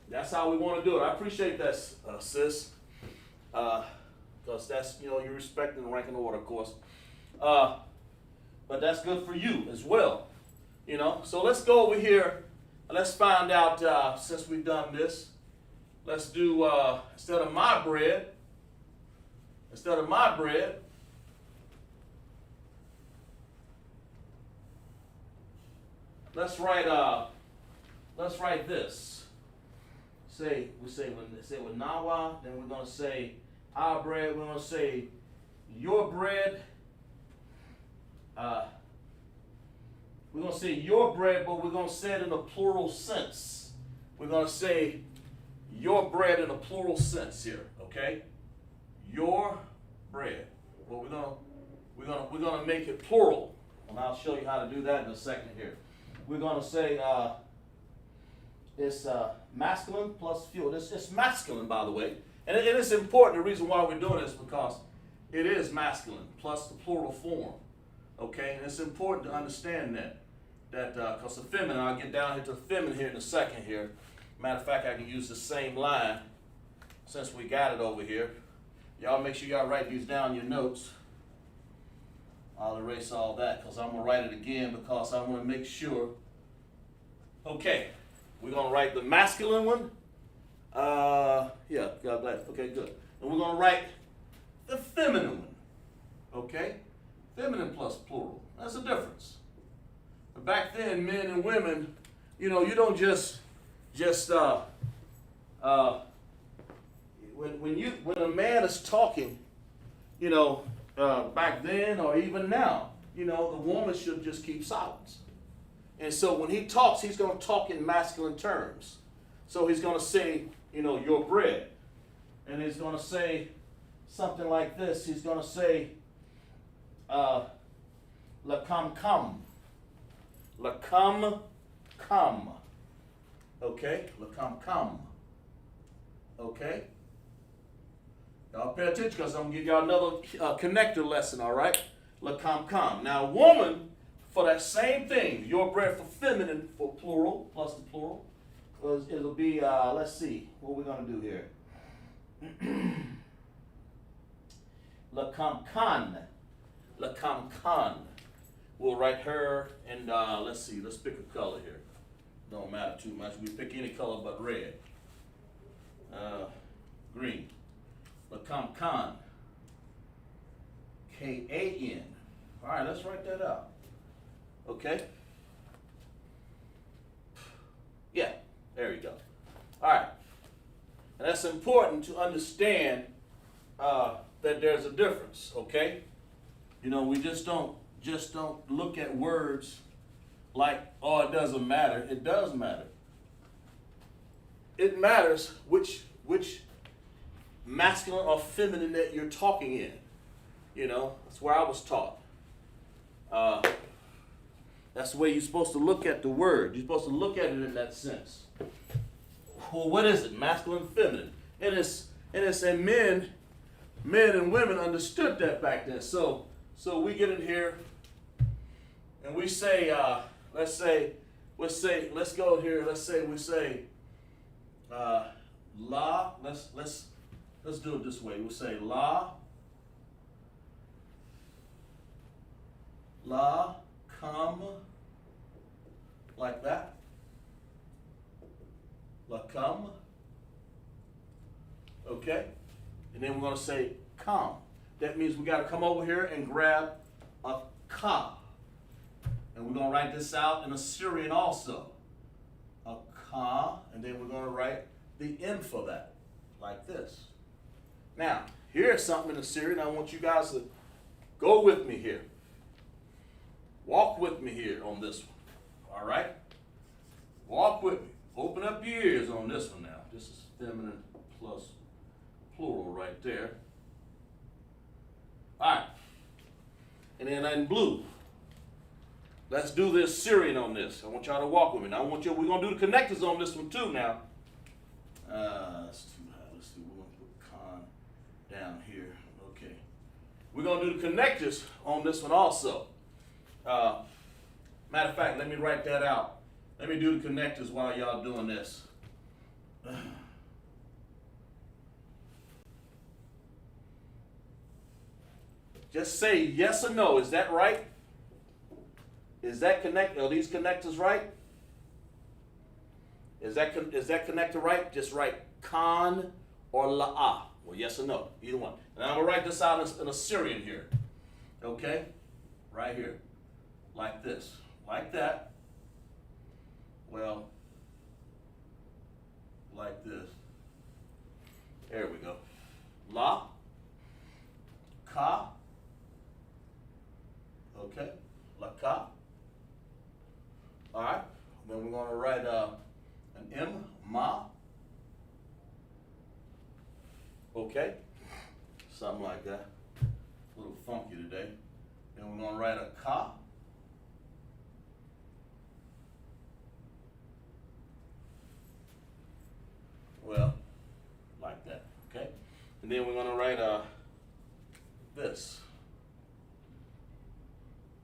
A: That's how we want to do it. I appreciate that, sis. Because that's, you know, you're respecting the rank and order, of course. But that's good for you as well. You know, so let's go over here. Let's find out, since we've done this, let's do, instead of my bread, let's write this. We say with Nawa, then we're going to say our bread, we're going to say your bread. We're going to say your bread, but we're going to say it in a plural sense. We're going to say your bread in a plural sense here, okay? Your bread. Well, we're going to make it plural, and I'll show you how to do that in a second here. We're going to say it's masculine plus fuel. It's masculine, by the way, and it is important. The reason why we're doing this is because it is masculine plus the plural form. Okay, and it's important to understand that because the feminine, I'll get down here to the feminine here in a second here. Matter of fact, I can use the same line since we got it over here. Y'all make sure y'all write these down in your notes. I'll erase all that because I'm going to write it again because I want to make sure. Okay, we're going to write the masculine one. Yeah, God bless. Okay, good. And we're going to write the feminine one. Okay? Feminine plus plural. That's a difference. A back then, men and women, you know, you don't just when a man is talking, you know, back then or even now, you know, the woman should just keep silence. And so when he talks, he's going to talk in masculine terms. So he's going to say, you know, your bread. And he's going to say something like this. He's going to say, la kam. La kam. Okay? La kam. Okay? Y'all pay attention because I'm going to give y'all another connector lesson, all right? La kam. Now, woman, for that same thing, your bread for feminine, for plural, plus the plural, it'll be, let's see, what we're going to do here. La kam. We'll write her, and let's see, let's pick a color here. Don't matter too much. We pick any color but red. Green. La kam. K-A-N. All right, let's write that out. Okay? Yeah, there we go. All right. And that's important to understand that there's a difference, okay? You know, we just don't look at words like, oh, it doesn't matter. It does matter. It matters which masculine or feminine that you're talking in. You know, that's where I was taught. That's the way you're supposed to look at the word. You're supposed to look at it in that sense. Well, what is it? Masculine, feminine. And men and women understood that back then. So we get in here and we say, let's go here. Let's say la. Let's do it this way. We'll say la come, like that. La come. Okay? And then we're going to say come. That means we got to come over here and grab a ka. And we're going to write this out in Assyrian also. A ka, and then we're going to write the M for that, like this. Now, here's something in Assyrian. I want you guys to go with me here. Walk with me here on this one. All right? Walk with me. Open up your ears on this one now. This is feminine plus plural right there. All right. And then in blue, let's do the Assyrian on this. I want y'all to walk with me. Now, we're going to do the connectors on this one too now. That's too high. Let's see. We're going to put con down here. Okay. We're going to do the connectors on this one also. Matter of fact, let me write that out. Let me do the connectors while y'all doing this. Just say yes or no. Is that right? Is that are these connectors right? Is that connector right? Just write con or la'ah. Well, yes or no. Either one. And I'm going to write this out in Assyrian here. Okay? Right here. Like this. Like that. Well, like this. There we go. La. Ka. Okay. La ka. All right. Then we're going to write an M. Ma. Okay. Something like that. A little funky today. Then we're going to write a ka. Well, like that, okay? And then we're going to write this.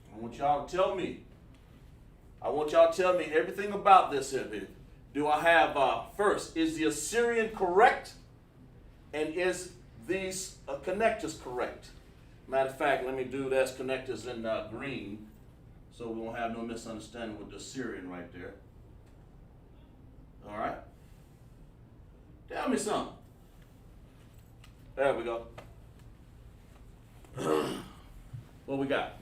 A: I want y'all to tell me. Everything about this here. Do I have, first, is the Assyrian correct? And is these connectors correct? Matter of fact, let me do that's connectors in green so we won't have no misunderstanding with the Assyrian right there. All right? Tell me something. There we go. What we got?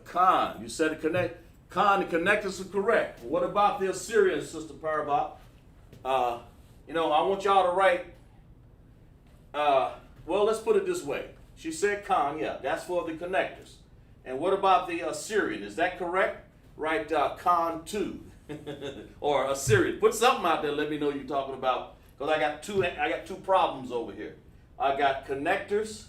A: Khan. You said the Khan, the connectors are correct. What about the Assyrian, Sister Parabot? I want y'all to write, well, let's put it this way. She said Khan, yeah, that's for the connectors. And what about the Assyrian? Is that correct? Write Khan 2 or Assyrian. Put something out there. Let me know you're talking about, because I got two problems over here. I got connectors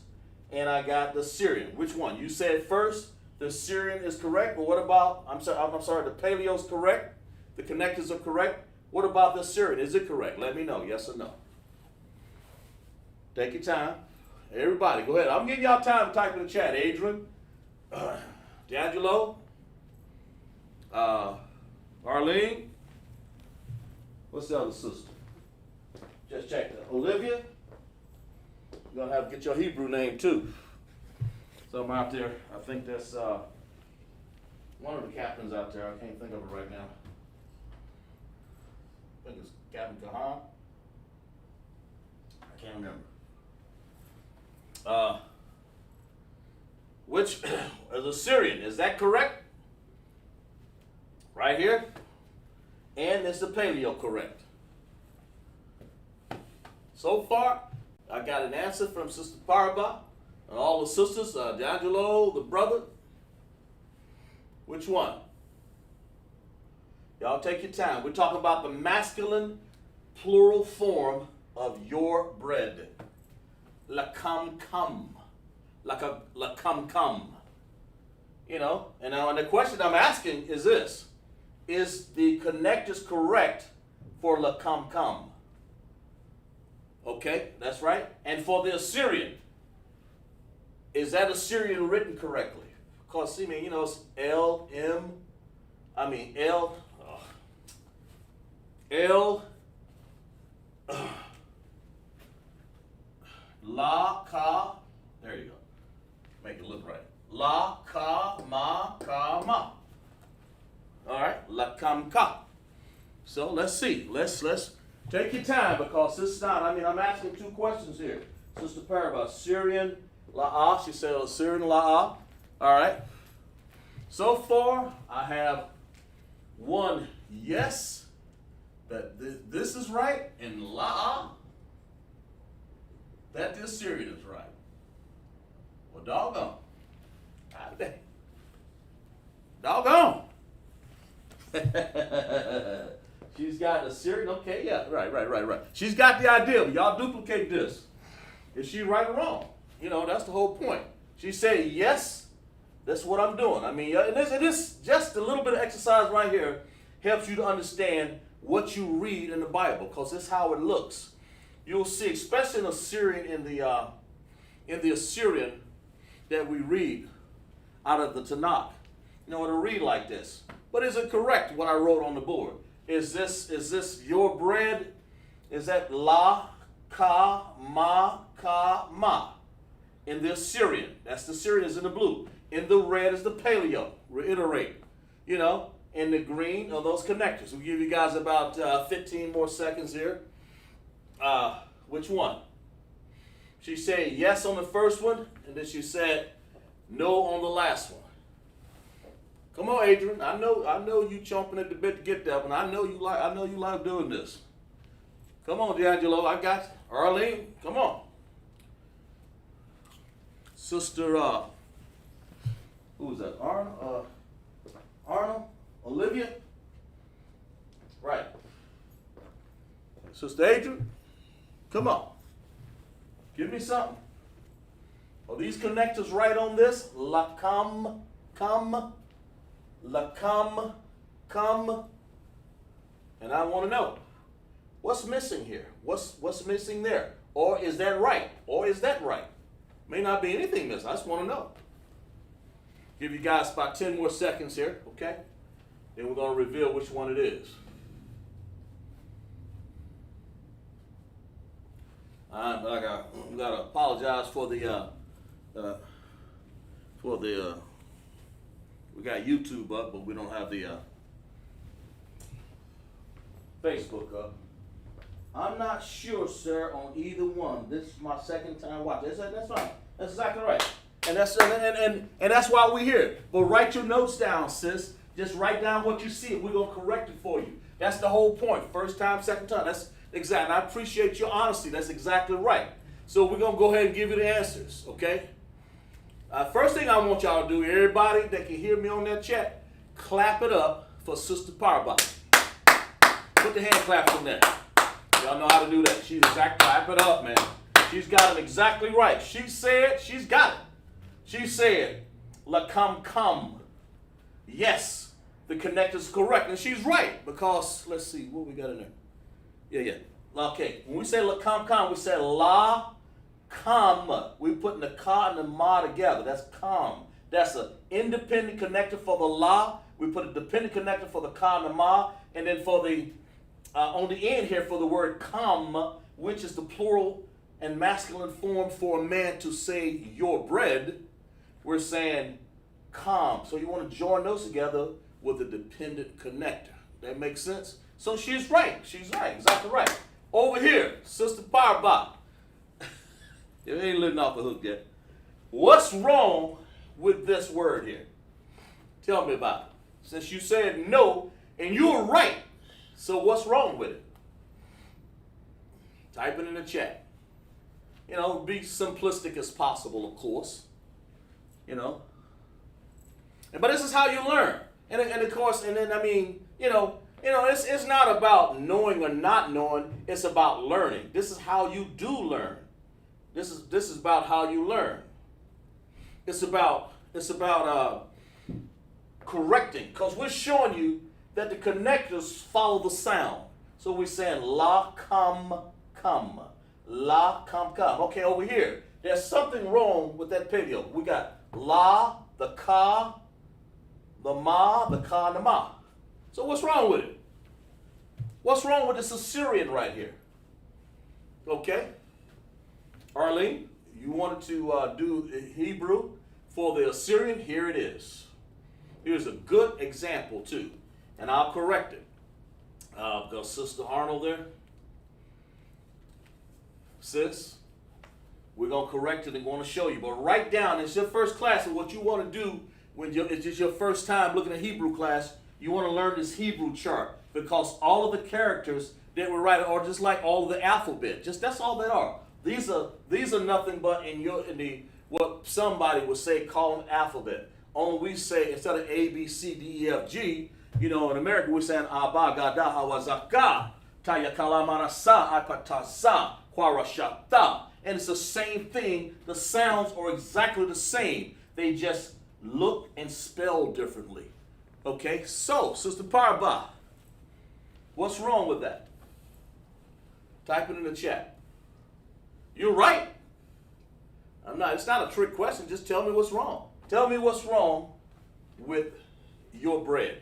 A: and I got the Syrian. Which one? You said first the Syrian is correct, but what about, I'm sorry, the paleo is correct. The connectors are correct. What about the Syrian? Is it correct? Let me know, yes or no. Take your time. Everybody, go ahead. I'm giving y'all time to type in the chat. Adrian, D'Angelo, Arlene, what's the other sister? Just check that. Olivia, you're going to have to get your Hebrew name too. Some out there, I think that's one of the captains out there. I can't think of it right now. I think it's Captain Kahan. I can't remember. Which is Assyrian, is that correct? Right here. And is the paleo correct? So far, I got an answer from Sister Paraba and all the sisters, D'Angelo, the brother. Which one? Y'all take your time. We're talking about the masculine plural form of your bread. Lakam-kam. Lakam-kam. And now the question I'm asking is this. Is the connectors correct for lakam-kam? Okay, that's right. And for the Assyrian, is that Assyrian written correctly? Because, see, it's L, La, Ka, there you go. Make it look right. La, Ka, Ma, Ka, Ma. All right, La, Kam, Ka. So let's see. Let's take your time, because this is not, I'm asking two questions here. Sister Paraba, Syrian, La'ah, she said Syrian, La'ah. All right. So far, I have one yes, that this is right, and La'ah, that the Assyrian is right. Well, doggone. Doggone. She's got Assyrian. Okay, yeah, right. She's got the idea. Y'all duplicate this. Is she right or wrong? That's the whole point. She said, yes, that's what I'm doing. It is just a little bit of exercise right here helps you to understand what you read in the Bible, because this is how it looks. You'll see, especially in Assyrian, in the Assyrian that we read out of the Tanakh. It'll read like this. But is it correct what I wrote on the board? Is this your bread? Is that la, ka, ma? In the Assyrian, that's the Syrian is in the blue. In the red is the paleo. Reiterate. In the green are those connectors. We'll give you guys about 15 more seconds here. Which one? She said yes on the first one, and then she said no on the last one. Come on, Adrian. I know you chomping at the bit to get that one. I know you like doing this. Come on, D'Angelo. I got you. Arlene, come on. Sister, who was that? Arnold? Olivia? Right. Sister Adrian, come on. Give me something. Are these connectors right on this? Lakam, come. And I want to know, what's missing here? What's missing there? Or is that right? Or is that right? May not be anything missing. I just want to know. Give you guys about 10 more seconds here, okay? Then we're going to reveal which one it is. But I gotta apologize for the we got YouTube up, but we don't have the Facebook up. I'm not sure, sir, on either one. This is my second time watching. That's fine. That's exactly right. And that's why we're here. But write your notes down, sis. Just write down what you see, and we're going to correct it for you. That's the whole point. First time, second time. That's exactly. I appreciate your honesty. That's exactly right. So we're going to go ahead and give you the answers, okay? First thing I want y'all to do, everybody that can hear me on that chat, clap it up for Sister Parba. Put the hand claps in there. Y'all know how to do that. She's exactly, clap it up, man. She's got it exactly right. She said, she's got it. She said, la come. Yes, the connector's correct. And she's right, because, let's see, what we got in there? Yeah. Okay, when we say la come, we say la come. We're putting the ka and the ma together. That's come. That's an independent connector for the la. We put a dependent connector for the ka and the ma. And then for the, on the end here for the word come, which is the plural and masculine form for a man to say your bread, we're saying come. So you want to join those together with a dependent connector. That makes sense? So she's right. She's right. Exactly right. Over here, Sister Parba. You ain't letting off the hook yet. What's wrong with this word here? Tell me about it. Since you said no, and you were right. So what's wrong with it? Type it in the chat. You know, be simplistic as possible, of course. You know. But this is how you learn. And of course, and then, I mean, it's not about knowing or not knowing. It's about learning. This is how you do learn. This is about how you learn. It's about correcting, because we're showing you that the connectors follow the sound. So we're saying la come. La come. Okay, over here, there's something wrong with that video. We got la, the ka, the ma, the ka, and the ma. So what's wrong with it? What's wrong with this Assyrian right here? Okay. Arlene, you wanted to do Hebrew for the Assyrian. Here it is. Here's a good example too. And I'll correct it. Got Sister Arnold there. Sis, we're going to correct it and going to show you. But write down, it's your first class, and what you want to do when it's just your first time looking at Hebrew class, you want to learn this Hebrew chart, because all of the characters that we're writing are just like all of the alphabet. Just that's all they are. These are nothing but in the what somebody would say call an alphabet. Only we say, instead of A, B, C, D, E, F, G, in America we're saying Abba, Gada, Hawazaka, Taya Kalamanasa, Apatasa, Kwarashata. And it's the same thing. The sounds are exactly the same. They just look and spell differently. Okay, so Sister Parba, what's wrong with that? Type it in the chat. You're right. It's not a trick question. Just tell me what's wrong. Tell me what's wrong with your bread,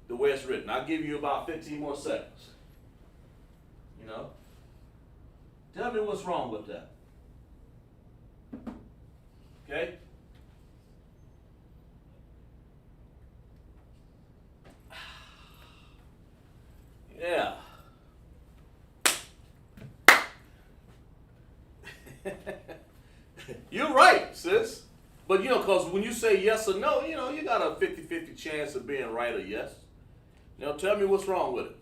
A: the way it's written. I'll give you about 15 more seconds. Tell me what's wrong with that. Okay? Yeah. You're right, sis. But, because when you say yes or no, you got a 50-50 chance of being right or yes. Tell me what's wrong with it.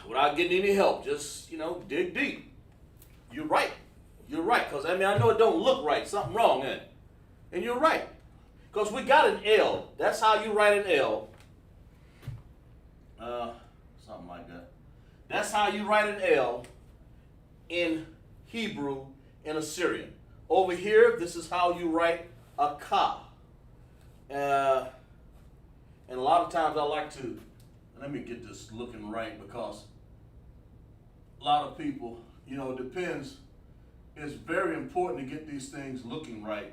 A: Without getting any help, just, dig deep. You're right. You're right. Because, I know it don't look right. Something wrong in it. And you're right. Because we got an L. That's how you write an L. Something like that. That's how you write an L in Hebrew and Assyrian. Over here, this is how you write a ka. And a lot of times I like to, let me get this looking right, because a lot of people, it depends. It's very important to get these things looking right,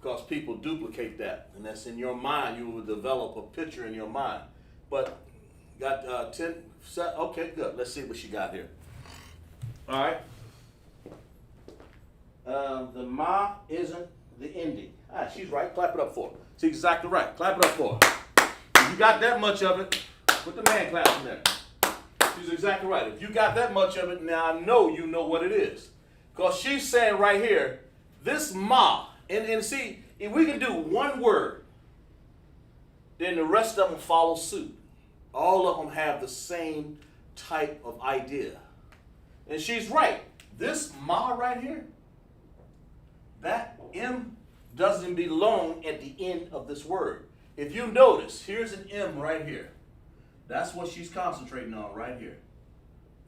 A: because people duplicate that, and that's in your mind. You will develop a picture in your mind. But got 10, okay, good. Let's see what she got here. All right. The ma isn't the ending. All right, she's right. Clap it up for her. She's exactly right. Clap it up for her. If you got that much of it, put the man clap in there. She's exactly right. If you got that much of it, now I know you know what it is. Because she's saying right here, this ma, and see, if we can do one word, then the rest of them follow suit. All of them have the same type of idea. And she's right. This ma right here, that M doesn't belong at the end of this word. If you notice, here's an M right here. That's what she's concentrating on right here.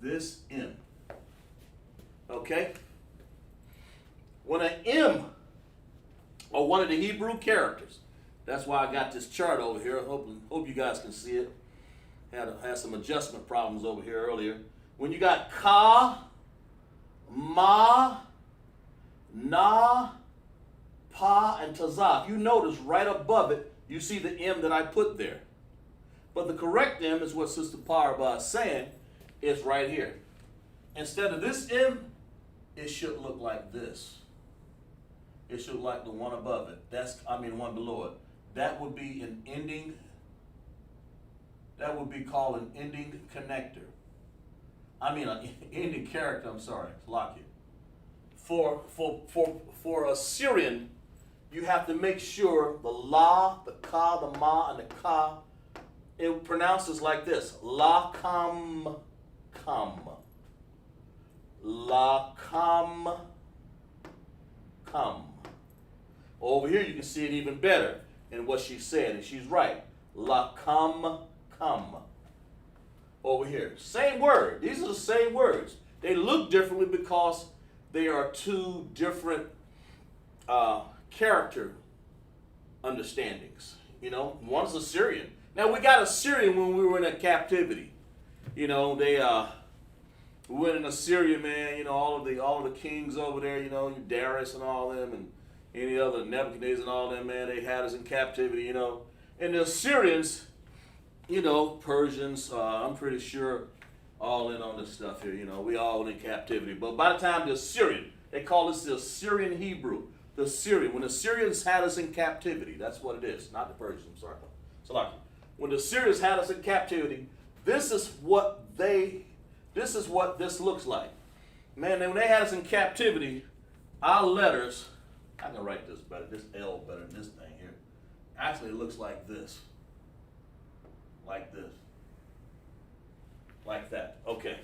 A: This M. Okay? When an M, or one of the Hebrew characters, that's why I got this chart over here. Hope you guys can see it. Had some adjustment problems over here earlier. When you got ka, ma, na, pa, and tazaf, you notice right above it, you see the M that I put there. But the correct M is what Sister Parba is saying, is right here. Instead of this M, it should look like this. It should look like the one above it. One below it. That would be an ending. That would be called an ending connector. An ending character. I'm sorry, lock it. For a Syrian, you have to make sure the la, the ka, the ma, and the ka, it pronounces like this: la kam kam, la kam kam. Over here, you can see it even better in what she's saying, and she's right. La kam kam. Over here, same word. These are the same words. They look differently because they are two different character understandings. One's Assyrian. Now we got Assyrian when we were in a captivity. They we went in Assyria, man. All of the kings over there. Darius and all them, and any other Nebuchadnezzar and all them, man. They had us in captivity. And the Assyrians, Persians. I'm pretty sure all in on this stuff here. We all in captivity. But by the time the Assyrian, they call this the Assyrian Hebrew. The Assyrian. When the Assyrians had us in captivity, that's what it is. Not the Persians. I'm sorry. So like, when the Assyrians had us in captivity, this is what this looks like. Man, when they had us in captivity, our letters, I can write this better, this L better than this thing here. Actually, it looks like this. Like this. Like that. Okay.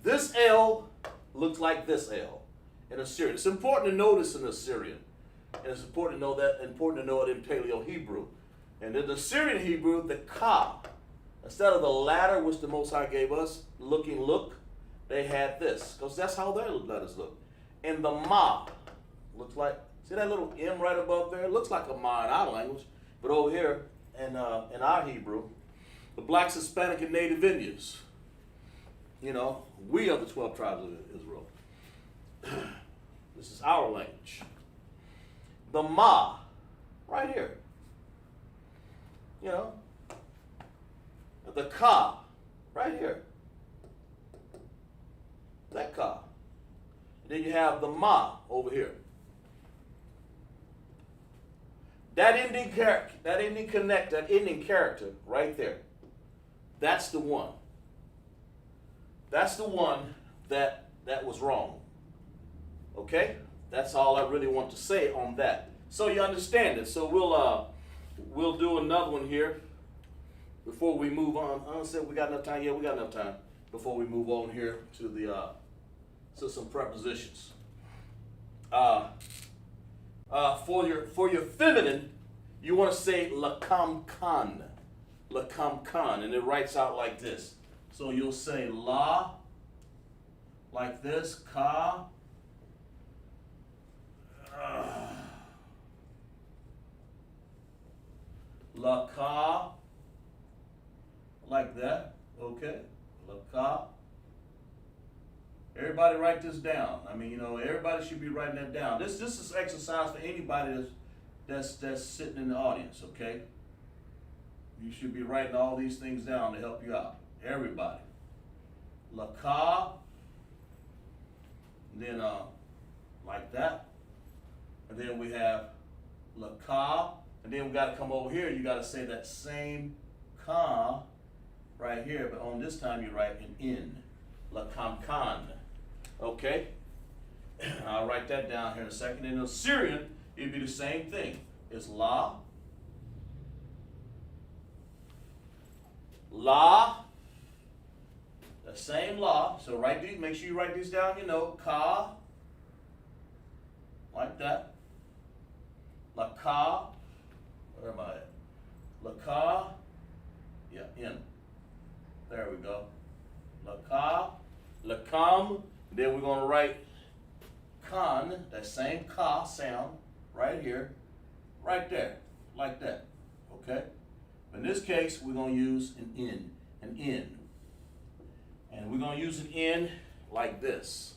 A: This L looks like this L in Assyrian. It's important to notice in Assyrian. And it's important to know that, important to know it in Paleo-Hebrew. And in the Assyrian Hebrew, the ka, instead of the ladder which the Most High gave us, look, they had this, because that's how their letters look. And the ma looks like, see that little M right above there? It looks like a ma in our language, but over here in our Hebrew, the blacks, Hispanic, and Native Indians, we are the 12 tribes of Israel. This is our language. The ma, right here. The ka, right here. That ka. And then you have the ma over here. That ending character, that ending character right there. That's the one. That's the one that was wrong. Okay? That's all I really want to say on that. So you understand it. So we'll do another one here before we move on. I don't say we got enough time. Yeah, we got enough time before we move on here to some prepositions. For your feminine, you want to say lakam kan, and it writes out like this. So you'll say la, like this, ka. La ka, like that, okay, la ka. Everybody write this down. Everybody should be writing that down. This is exercise for anybody that's sitting in the audience, okay? You should be writing all these things down to help you out. Everybody. La ka, and then like that. And then we have la ka. And then we got to come over here. You got to say that same ka right here, but on this time you write an in. La kam kan. Okay? I'll write that down here in a second. In Assyrian, it'd be the same thing. It's la, the same la. So write these, make sure you write these down, ka, like that. La ka, where am I at? La ka, yeah, in. There we go. La ka, la kam. Then we're going to write kan, that same ka sound, right here, right there, like that. Okay? In this case, we're going to use an in. And we're going to use an in like this.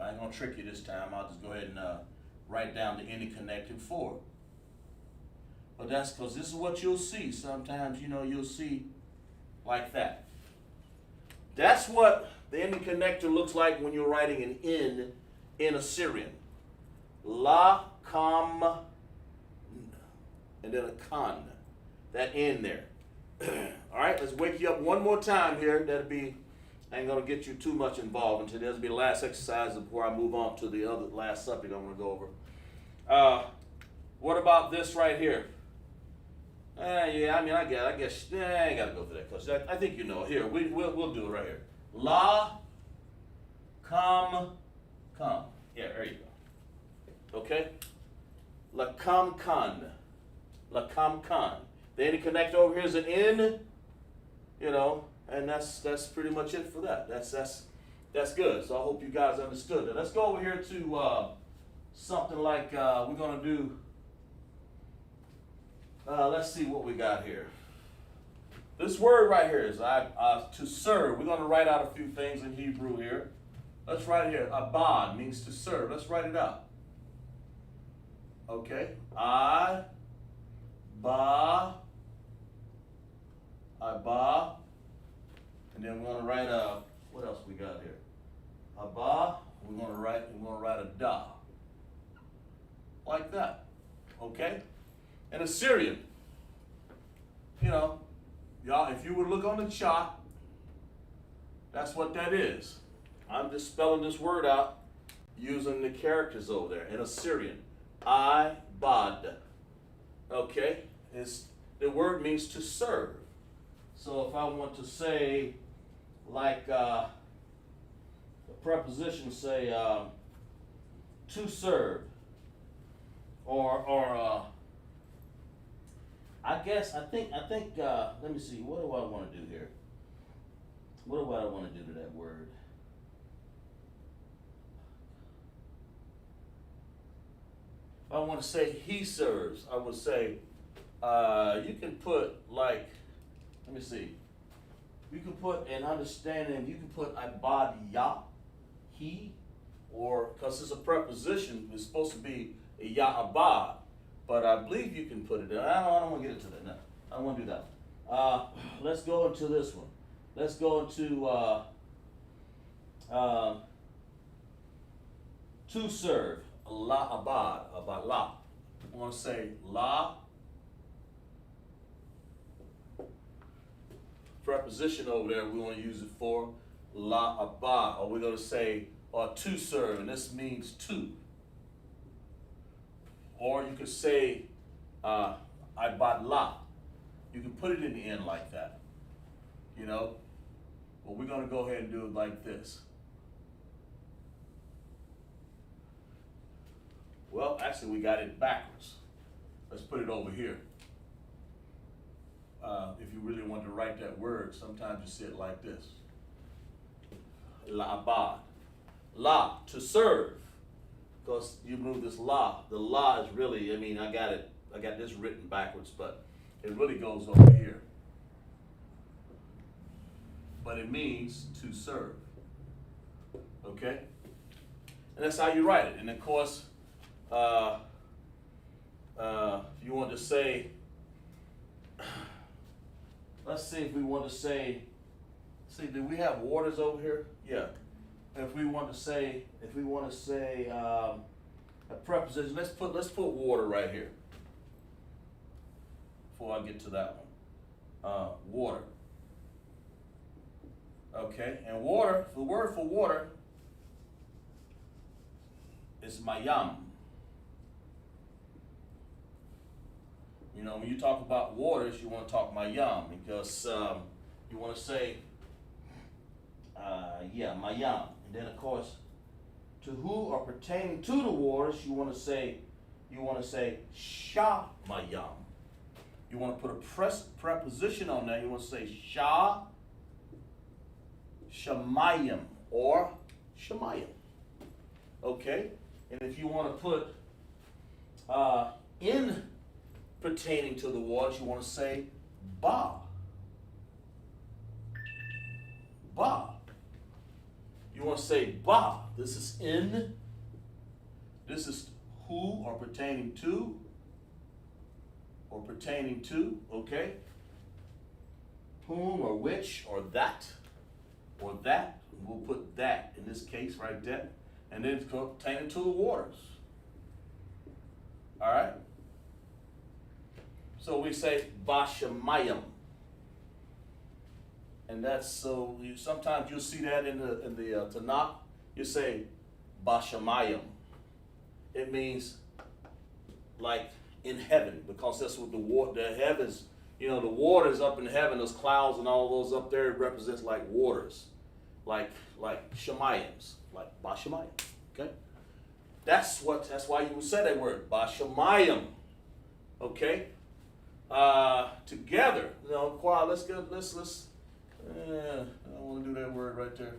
A: I ain't going to trick you this time. I'll just go ahead and write down the any connected for. But that's because this is what you'll see. Sometimes, you'll see like that. That's what the any connector looks like when you're writing an in Assyrian. La, kam, and then a kan. That in there. All right, let's wake you up one more time here. That'll be, I ain't going to get you too much involved until this will be the last exercise before I move on to the other last subject I'm going to go over. What about this right here? Yeah, I guess, I ain't got to go through that because I think you know. Here, we'll do it right here. La, kam. Yeah, there you go. Okay? La kam kan. La kam kan. The any connector over here is an in, and that's pretty much it for that. That's good. So I hope you guys understood that. Let's go over here to something like we're gonna do. Let's see what we got here. This word right here is to serve. We're gonna write out a few things in Hebrew here. Let's write it here. Abad means to serve. Let's write it out. Okay. Abba, and then we're going to write what else we got here? Abba, we're going to write a da. Like that. Okay? And Assyrian, y'all, if you would look on the chart, that's what that is. I'm just spelling this word out using the characters over there in Assyrian. Ibad. Okay? The word means to serve. So if I want to say, like the preposition, say to serve, or I think. Let me see. What do I want to do here? What do I want to do to that word? If I want to say he serves, I would say you can put like. Let me see. You can put an understanding, you can put abad ya, he, or because it's a preposition, it's supposed to be a ya abad. But I believe you can put it in. I don't want to get into that now. I don't want to do that. Let's go into this one. Let's go into to serve. La abad la. I want to say la. Preposition over there, we want to use it for la abad, or we're going to say to serve, and this means to. Or you could say ibad la. You can put it in the end like that, But we're going to go ahead and do it like this. Well, actually, we got it backwards. Let's put it over here. If you really want to write that word, sometimes you say it like this. La abad. La, to serve. Because you move this la. The la is really, I got this written backwards, but it really goes over here. But it means to serve. Okay? And that's how you write it. And of course, if you want to say, let's see if we want to say, do we have waters over here? Yeah. If we want to say a preposition, let's put water right here. Before I get to that one. Water. Okay, and water, the word for water is mayam. You know, when you talk about waters, you want to talk mayam because you want to say, mayam. And then, of course, to who or pertaining to the waters, you want to say sha mayam. You want to put a preposition on there. You want to say sha, shamayim, or shamayim. Okay? And if you want to put in pertaining to the waters, you want to say ba. Ba. You want to say ba. This is in. This is who or pertaining to. Or pertaining to, okay? Whom or which or that. Or that. We'll put that in this case right there. And then it's pertaining to the waters. All right? So we say bashamayim. And that's so sometimes you'll see that in the Tanakh. You say bashamayim. It means like in heaven, because that's what the heavens, you know, the waters up in heaven, those clouds and all those up there, it represents like waters, like shemayims, like bashamayim. Okay, that's why you would say that word bashamayim. Okay, together, you know, choir. Let's I don't want to do that word right there.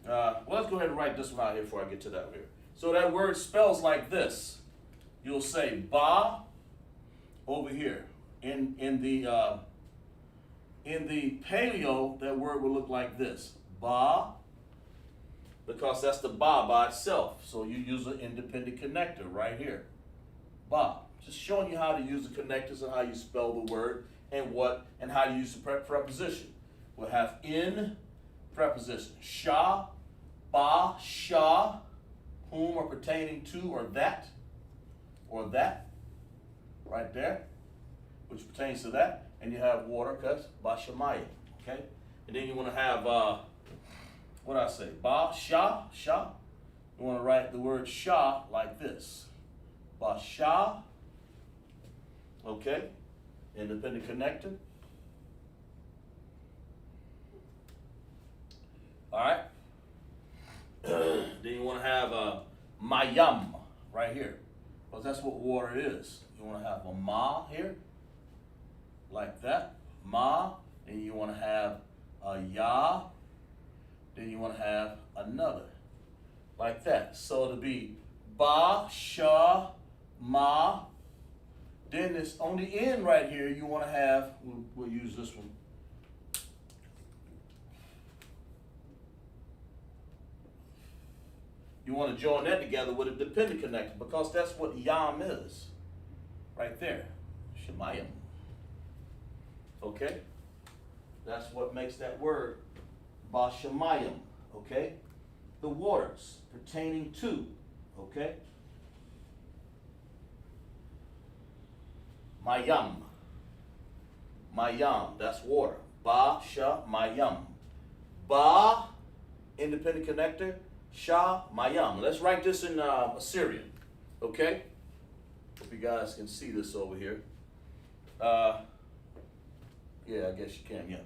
A: Well, let's go ahead and write this one out here before I get to that here. So that word spells like this. You'll say ba over here. In the paleo, that word will look like this. Ba, because that's the ba by itself. So you use an independent connector right here. Ba. Just showing you how to use the connectors and how you spell the word and how to use the preposition. We'll have in preposition. Sha, ba, sha, whom or pertaining to or that, right there, which pertains to that. And you have water, because bashamayim, okay? And then you want to have, what do I say? Ba, sha. You want to write the word sha like this. Ba, sha, okay? Independent connector. All right? Then you want to have mayam right here, because that's what water is. You want to have a ma here, like that, ma. Then you want to have a ya. Then you want to have another, like that. So it'll be ba, sha, ma. Then it's on the end right here. You want to have. We'll use this one. You want to join that together with a dependent connector, because that's what yam is. Right there. Shemayim. Okay? That's what makes that word bashamayim. Okay? The waters pertaining to. Okay? Mayam. Mayam. That's water. Ba-sha-mayam. Ba, independent connector. Sha mayam. Let's write this in Assyrian, okay? Hope you guys can see this over here. Yeah, I guess you can, yeah.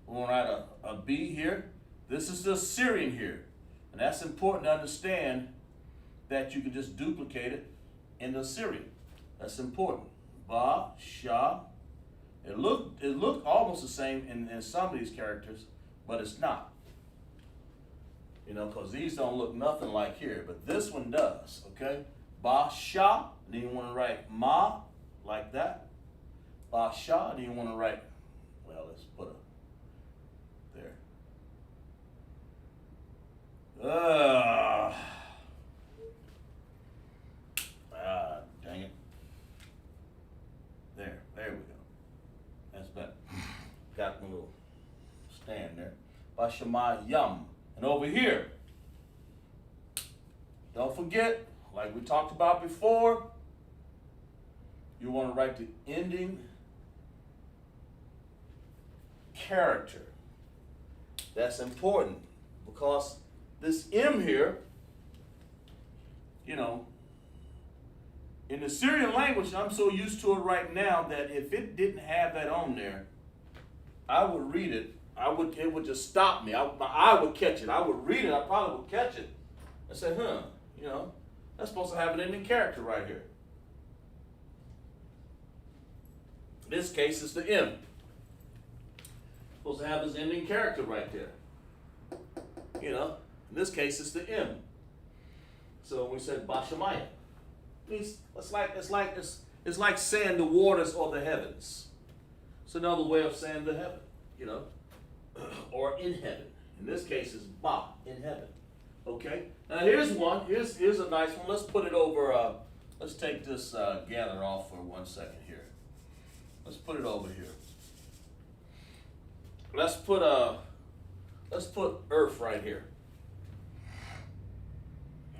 A: We're going to write a B here. This is the Assyrian here. And that's important to understand that you can just duplicate it in the Assyrian. That's important. Ba, sha. It looked almost the same in some of these characters, but it's not. You know, because these don't look nothing like here, but this one does, okay? Ba, sha, then you want to write ma, like that. Ba, sha, then you want to write, well, let's put a, there. Dang it. There we go. That's better. Got a little stand there. Ba, sha, ma, yum. And over here, don't forget, like we talked about before, you want to write the ending character That's important because this M here, you know, in the Syrian language, I'm so used to it right now that if it didn't have that on there, I would read it. It would just stop me. My eye would catch it. I would read it. I probably would catch it. I said, you know, that's supposed to have an ending character right here. In this case, it's the M. Supposed to have this ending character right there. You know, in this case, it's the M. So we said Bashamaya. It's like saying the waters or the heavens. It's another way of saying the heaven, you know, or in heaven. In this case, it's Ba, in heaven. Okay. Now here's one. Here's a nice one. Let's put it over. Let's take this gather off for 1 second here. Let's put it over here. Let's put earth right here.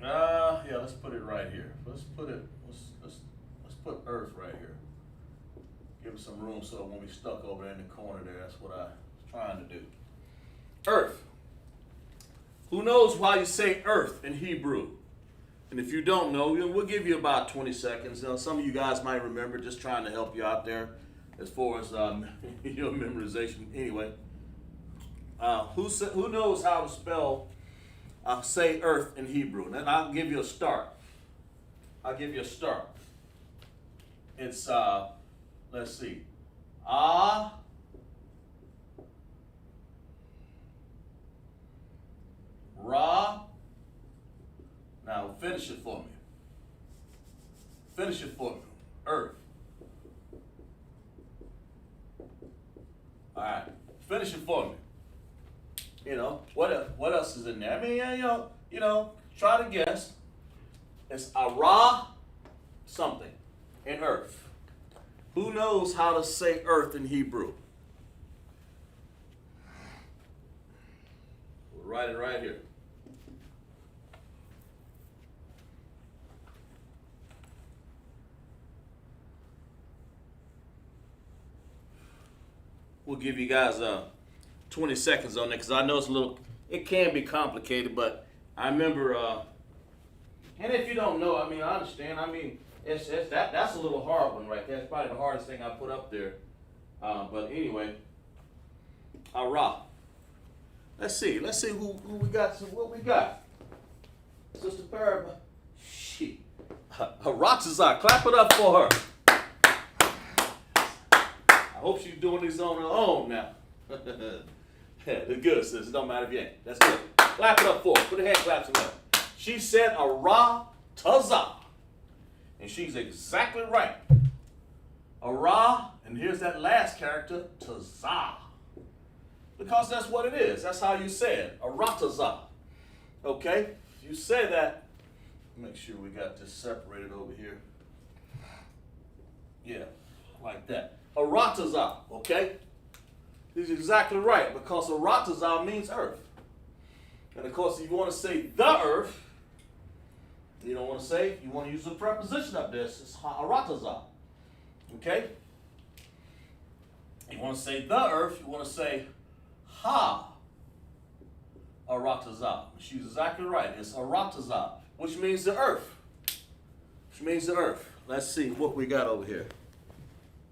A: Yeah, let's put it right here. Let's put earth right here. Give it some room so it won't be stuck over there in the corner there. That's what I was trying to do. Earth. Who knows why you say earth in Hebrew? And if you don't know, we'll give you about 20 seconds. Some of you guys might remember, just trying to help you out there as far as your memorization. Anyway, who knows how to spell say earth in Hebrew? And I'll give you a start. It's, let's see. Ra. Now finish it for me. Earth. All right. Finish it for me. You know, what else is in there? I mean, you know, try to guess. It's Ra something in earth. Who knows how to say earth in Hebrew? We'll write it right here. We'll give you guys 20 seconds on it because I know it can be complicated, but I remember, and if you don't know, I mean, I understand. I mean, that's a little hard one right there. It's probably the hardest thing I put up there. But anyway, Ra. Let's see who we got. What we got? Sister Paraba. Shit. Haratazah. Clap it up for her. I hope she's doing this on her own now. Yeah, the good, sis. It don't matter if you ain't. That's good. Clap it up for her. Put her hand claps in there. She said Aratazah. And she's exactly right. Ara, and here's that last character, Tazah. Because that's what it is. That's how you say it. Aratazah. Okay? If you say that, make sure we got this separated over here. Yeah, like that. Aratazah, okay? He's exactly right, because Aratazah means earth. And of course, if you want to say the earth, you don't want to say, you want to use the preposition of this. It's Aratazah. Okay? You want to say the earth, you want to say Ha Aratazah. She's exactly right. It's Aratazah, which means the earth. Let's see what we got over here.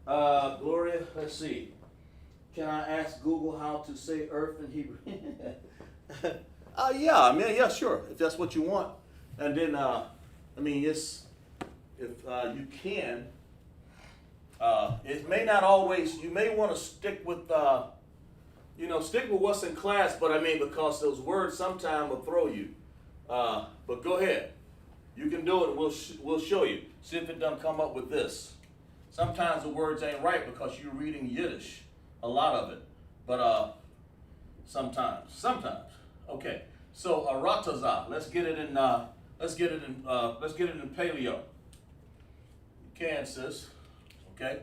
A: Gloria, let's see. Can I ask Google how to say earth in Hebrew? Yeah, sure, if that's what you want. And then, if you can, it may not always, you may want to stick with what's in class, but because those words sometimes will throw you. But go ahead. You can do it, and we'll show you. See if it doesn't come up with this. Sometimes the words ain't right because you're reading Yiddish, a lot of it. But sometimes. Okay. So Aratazah. Let's get it in paleo. You can, sis. Okay.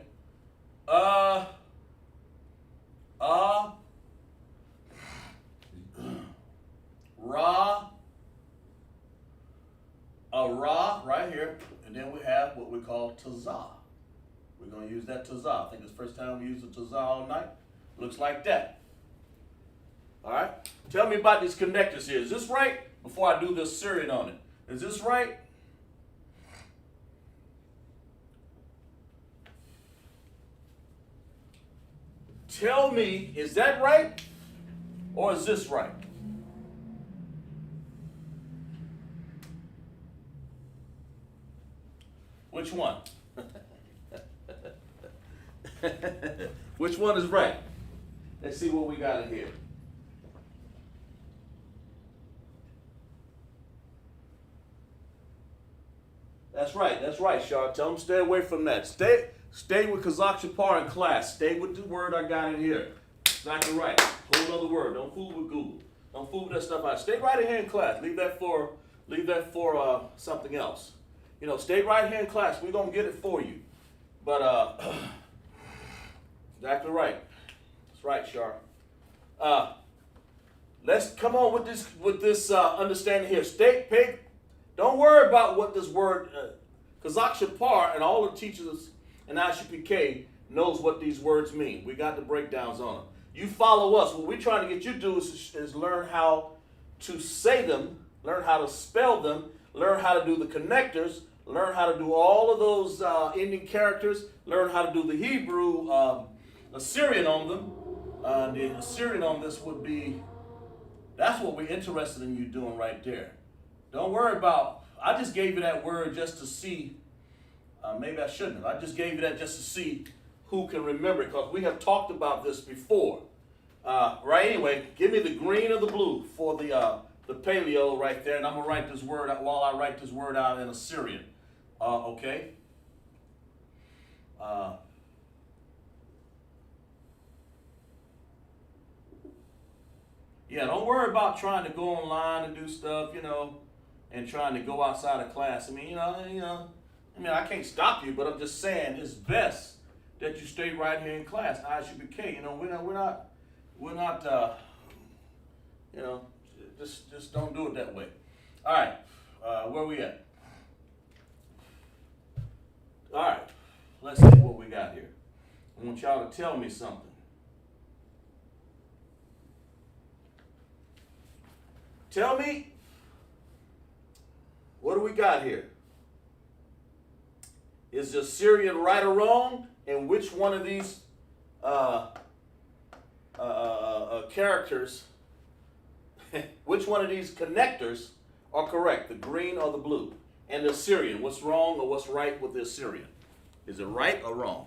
A: Ra, right here, and then we have what we call Tazah. We're going to use that Tazah. I think it's the first time we use the Tazah all night. Looks like that. All right. Tell me about these connectors here. Is this right? Before I do this Syrian on it. Is this right? Tell me, is that right? Or is this right? Which one? Which one is right? Let's see what we got in here. That's right, Shar. Tell them stay away from that. Stay with Kazakh Shapar in class. Stay with the word I got in here. Exactly right. Whole other word. Don't fool with Google. Don't fool with that stuff out. Stay right in here in class. Leave that for something else. You know, stay right here in class. We're gonna get it for you. But exactly right. That's right, Shar. Let's come on with this understanding here. Don't worry about what this word, Kazakh Shapar and all the teachers in ISUPK knows what these words mean. We got the breakdowns on them. You follow us. What we're trying to get you to do is learn how to say them, learn how to spell them, learn how to do the connectors, learn how to do all of those ending characters, learn how to do the Hebrew Assyrian on them. The Assyrian on this would be, that's what we're interested in you doing right there. Don't worry about, I just gave you that word just to see, maybe I shouldn't have. I just gave you that just to see who can remember it, because we have talked about this before. Right, anyway, give me the green or the blue for the paleo right there, and I'm going to write this word out while I write this word out in Assyrian. Okay? Yeah, don't worry about trying to go online and do stuff, you know, and trying to go outside of class. I mean, I can't stop you, but I'm just saying it's best that you stay right here in class. ISUPK, you know, we're not, just don't do it that way. All right, where we at? All right, let's see what we got here. I want y'all to tell me something. Tell me, what do we got here? Is the Assyrian right or wrong? And which one of these characters, which one of these connectors are correct, the green or the blue? And the Assyrian, what's wrong or what's right with the Assyrian? Is it right or wrong?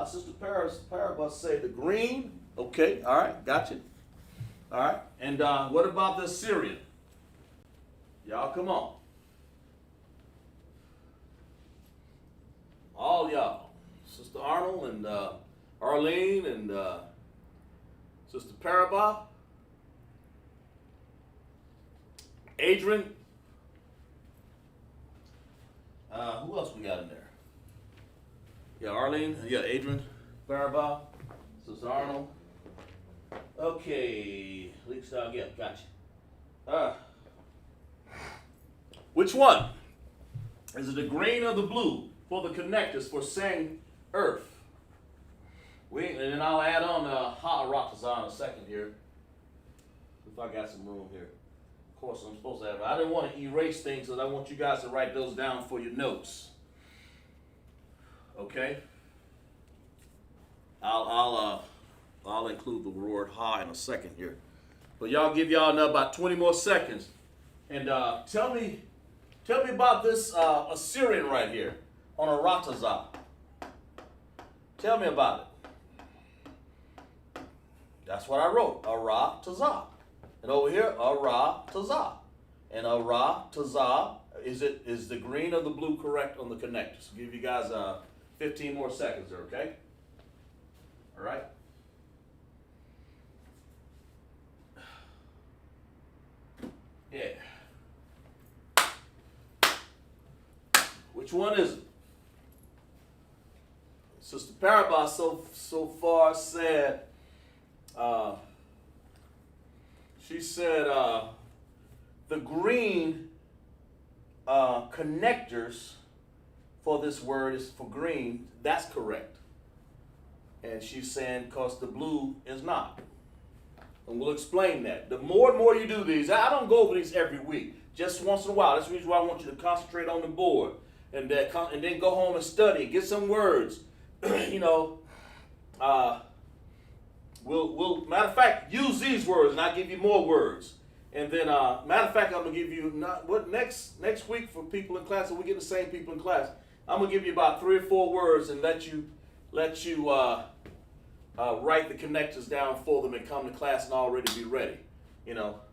A: Sister Parabus say the green. Okay, all right, gotcha. All right, and what about the Assyrian? Y'all come on. All y'all. Sister Arnold and Arlene and Sister Parabah. Adrian. Who else we got in there? Yeah, Arlene. Yeah, Adrian. Parabah. Sister Arnold. Okay. Leaks out. Yeah, gotcha. Which one? Is it the green or the blue for the connectors for saying earth? And then I'll add on Ha'aratazah in a second here. If I got some room here. Of course, I'm supposed to have it. I didn't want to erase things, because I want you guys to write those down for your notes. Okay? I'll include the word ha in a second here. But y'all give y'all about 20 more seconds. And tell me about this Assyrian right here on Aratazah. Tell me about it. That's what I wrote, Aratazah. And over here, Aratazah. And Aratazah, is the green or the blue correct on the connectors? I'll give you guys 15 more seconds there, okay? All right? Yeah. Which one is it? Sister Parabah so far said, she said the green connectors for this word is for green. That's correct. And she's saying because the blue is not. And we'll explain that. The more and more you do these, I don't go over these every week. Just once in a while. That's the reason why I want you to concentrate on the board. And then go home and study. Get some words. We'll matter of fact, use these words and I'll give you more words. And then matter of fact, I'm gonna give you next week for people in class, so we get the same people in class. I'm gonna give you about 3 or 4 words and let you write the connectors down for them and come to class and already be ready. Well,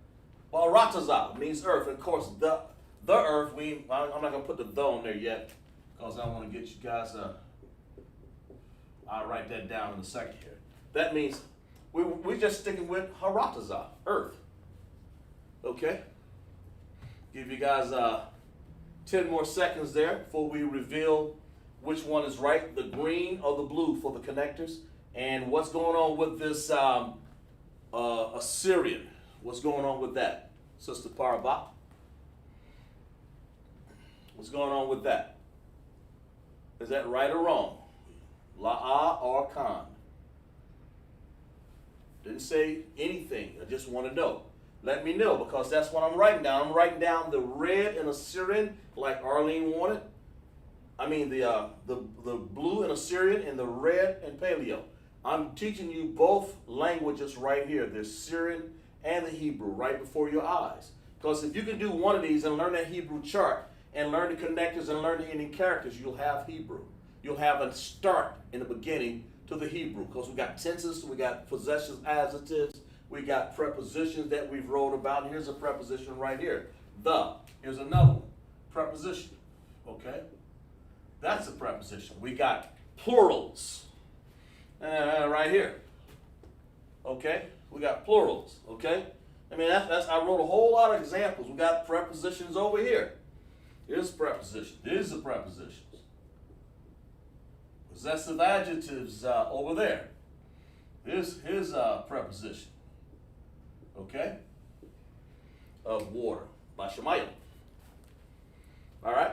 A: Rataza means earth, and of course the earth. I'm not gonna put the on there yet because I want to get you guys. I'll write that down in a second here. That means we're just sticking with Harataza, earth. Okay? Give you guys 10 more seconds there before we reveal which one is right, the green or the blue for the connectors, and what's going on with this Assyrian. What's going on with that, Sister Paraba? What's going on with that? Is that right or wrong? La'a or Khan? Didn't say anything. I just want to know. Let me know, because that's what I'm writing down. I'm writing down the red in Assyrian, like Arlene wanted. I mean the blue in Assyrian and the red in Paleo. I'm teaching you both languages right here, the Syrian and the Hebrew, right before your eyes. Because if you can do one of these and learn that Hebrew chart and learn the connectors and learn the ending characters, you'll have Hebrew. You'll have a start in the beginning to the Hebrew, because we got tenses, we got possessive adjectives, we got prepositions that we've wrote about. And here's a preposition right here. Here's another one. Preposition. Okay? That's a preposition. We got plurals. Right here. Okay? We got plurals. Okay? I mean, I wrote a whole lot of examples. We got prepositions over here. Here's a preposition. These are prepositions. Possessive adjectives over there. Here's a preposition. Okay? Of water. Lashawan. All right?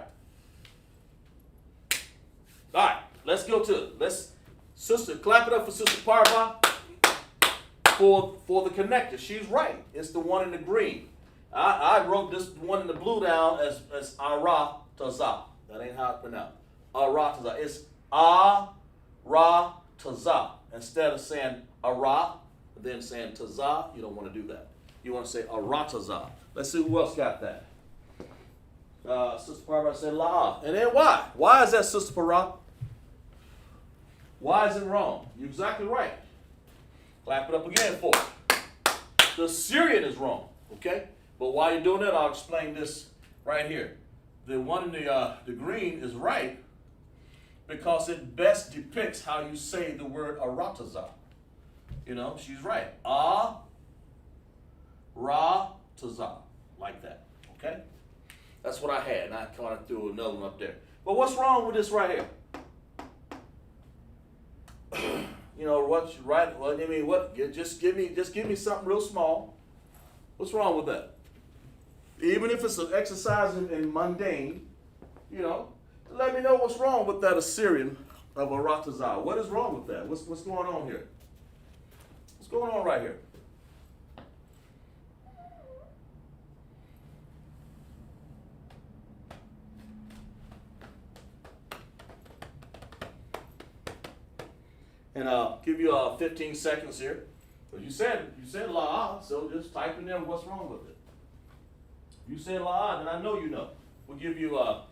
A: All right, let's go to it. Sister, clap it up for Sister Parva for the connector. She's right. It's the one in the green. I wrote this one in the blue down as Ara-Taza. That ain't how it's pronounced. Ara-Taza. It's A-Ra-Taza. Instead of saying Ara, then saying Taza, you don't want to do that. You want to say Ara-Taza. Let's see who else got that. Sister Parva said La. And then why? Why is that, Sister Parva? Why is it wrong? You're exactly right. Clap it up again for it. The Syrian is wrong, okay? But while you're doing that, I'll explain this right here. The one in the green is right because it best depicts how you say the word Arataza. She's right. A-Ra-Taza. Like that, okay? That's what I had, and I kind of threw another one up there. But what's wrong with this right here? What's right? Well, I mean, what? Just give me something real small. What's wrong with that? Even if it's an exercise in mundane, let me know what's wrong with that Assyrian of Arataza. What is wrong with that? What's going on here? What's going on right here? And I'll give you 15 seconds here. But you said la, so just type in there what's wrong with it. If you said la, then I know you know. We'll give you, like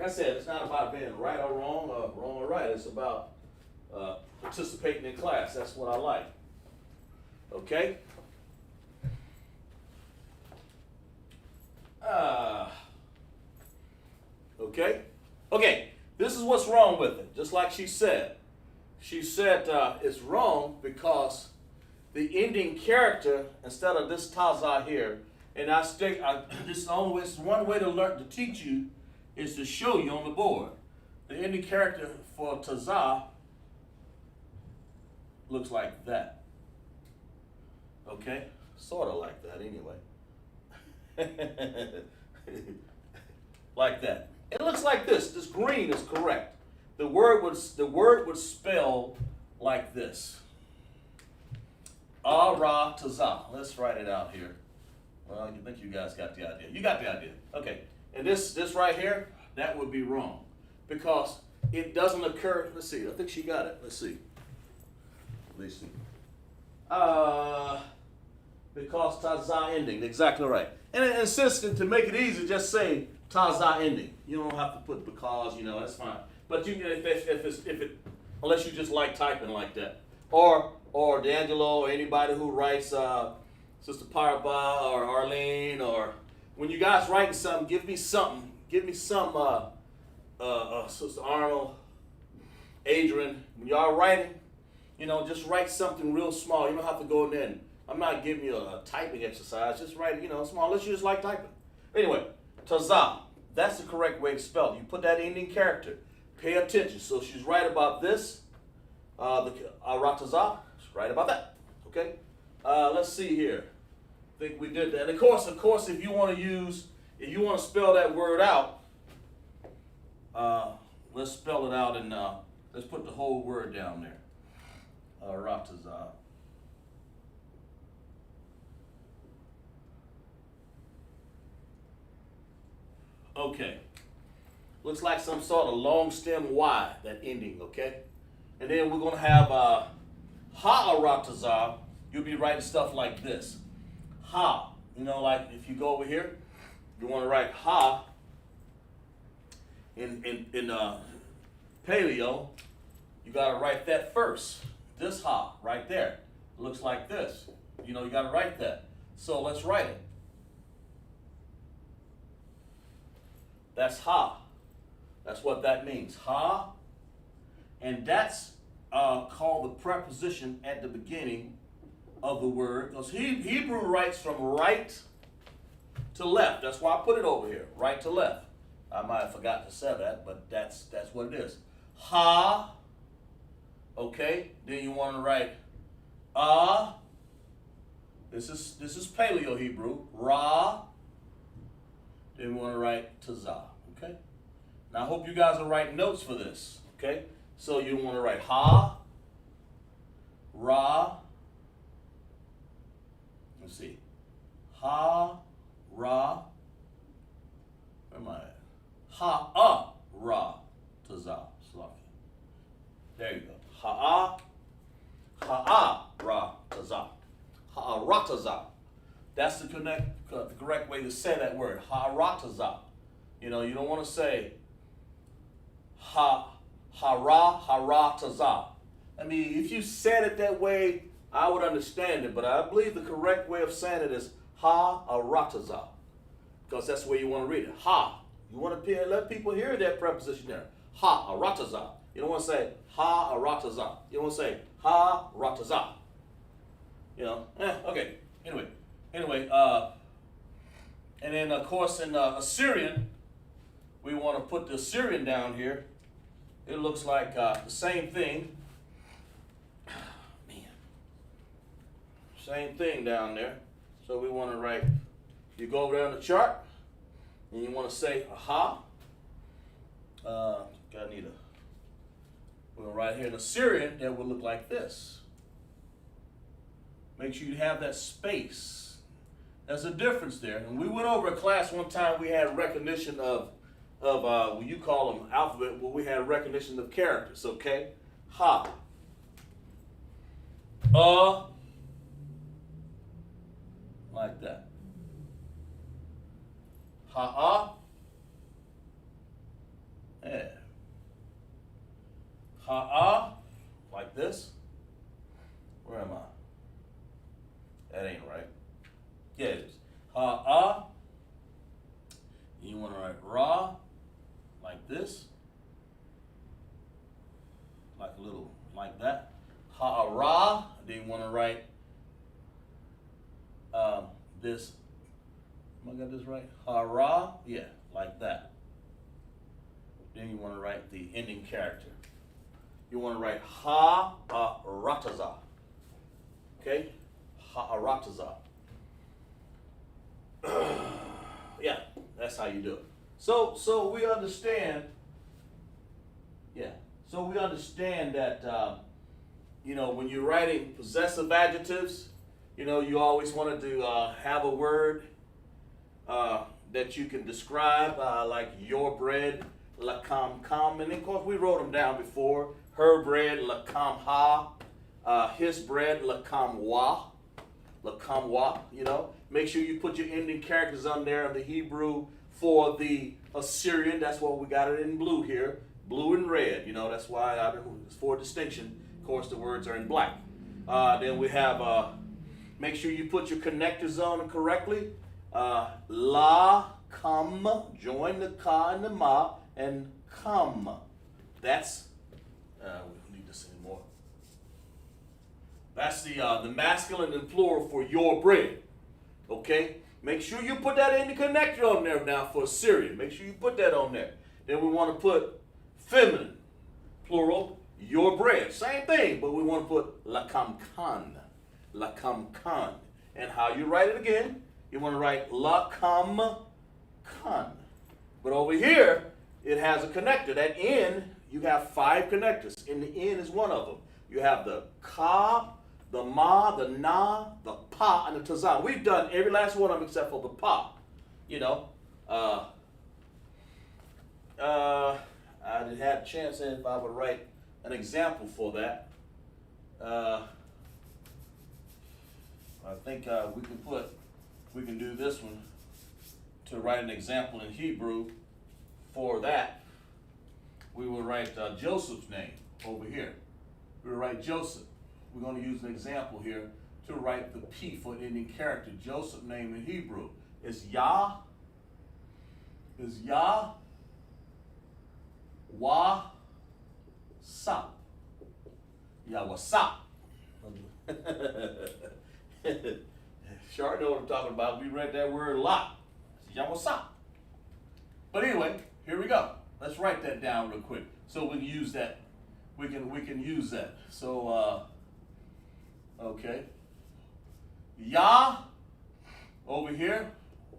A: I said, it's not about being right or wrong or right. It's about participating in class. That's what I like. Okay? Okay, this is what's wrong with it, just like she said. She said it's wrong because the ending character, instead of this taza here, and this is one way to learn to teach you is to show you on the board. The ending character for taza looks like that. Okay? Sort of like that anyway. Like that. It looks like this. This green is correct. the word would spell like this. Aratazah. Let's write it out here. Well, I think you guys got the idea. You got the idea. Okay. And this right here, that would be wrong. Because it doesn't occur. Let's see. I think she got it. Let's see. Let's see. Because tazah ending. Exactly right. And since to make it easy, just say tazah ending. You don't have to put because, that's fine. But you can, if it, unless you just like typing like that. Or D'Angelo or anybody who writes Sister Paraba or Arlene, or when you guys writing something, give me some Sister Arnold, Adrian, when y'all writing, just write something real small. You don't have to go in there and, I'm not giving you a typing exercise, just write small, unless you just like typing. Anyway, tazah, that's the correct way to spell it. You put that ending character, pay attention. So she's right about this, the aratazah, she's right about that, okay? Let's see here. I think we did that. And of course, if you want to spell that word out, let's spell it out and let's put the whole word down there. Aratazah. Okay. Looks like some sort of long stem Y, that ending, okay? And then we're going to have ha'aratazah. You'll be writing stuff like this. Ha. Like if you go over here, you want to write ha in paleo, you got to write that first. This ha right there. It looks like this. You got to write that. So let's write it. That's ha. That's what that means. Ha. And that's called the preposition at the beginning of the word. Because Hebrew writes from right to left. That's why I put it over here. Right to left. I might have forgot to say that, but that's what it is. Ha. Okay. Then you want to write This is Paleo Hebrew. Ra. Then we want to write tazah, okay? Now I hope you guys are writing notes for this, okay? So you want to write ha, ra, let's see, ha, ra, where am I at? Ha, ra, tazah, there you go. Ha, ra, tazah, ha'aratazah. That's the correct way to say that word, ha'aratazah. You don't want to say ha'aratazah. I mean, if you said it that way, I would understand it, but I believe the correct way of saying it is ha'aratazah, because that's the way you want to read it. Ha. You want to let people hear that preposition there. Ha'aratazah. You don't want to say ha'aratazah. You don't want to say ha'aratazah. Okay. Anyway, and then of course in Assyrian, we want to put the Assyrian down here. It looks like the same thing. Same thing down there. So we want to write, you go over there on the chart, and you want to say aha. We'll write here in Assyrian, that will look like this. Make sure you have that space. There's a difference there. And we went over a class one time, we had recognition of what you call them alphabet, where we had recognition of characters, okay? Ha. Like that. Ha-ah. Yeah. Ha-ah. Like this. Where am I? That ain't right. Yeah, it is. Ha-ah. You want to write ra, like this. Like a little, like that. Ha-ra. Then you want to write this. Am I got this right? Ha-ra. Yeah, like that. Then you want to write the ending character. You want to write ha-aratazah. Okay? Ha-aratazah. Yeah, that's how you do it. So we understand, yeah, So we understand that, when you're writing possessive adjectives, you always wanted to have a word that you can describe, like your bread, lakam kam. And of course, we wrote them down before. Her bread, lakam ha. His bread, lakam wa. Lakam wa, Make sure you put your ending characters on there in the Hebrew for the Assyrian. That's why we got it in blue here. Blue and red, that's why it's for distinction. Of course, the words are in black. Then we have, make sure you put your connectors on correctly. La, come, join the ka and the ma, and come. That's, we don't need this anymore. That's the masculine and plural for your bread. Okay? Make sure you put that in the connector on there now for Assyrian. Make sure you put that on there. Then we want to put feminine, plural, your bread. Same thing, but we want to put lakam kan. Lakam kan. And how you write it again, you want to write lakam kan. But over here, it has a connector. That N, you have 5 connectors. And the N is one of them. You have the ka, the ma, the na, the pa, and the tazan. We've done every last one of them except for the pa. I had a chance if I would write an example for that. I think we can do this one to write an example in Hebrew for that. We will write Joseph's name over here. We will write Joseph. We're going to use an example here to write the P for an ending character. Joseph's name in Hebrew is Yah. Is Yah. Wa. Sa. Yah wa sa. Sure know what I'm talking about. We read that word a lot. Yah wa sa. But anyway, here we go. Let's write that down real quick so we can use that. We can use that. So okay. Yah over here.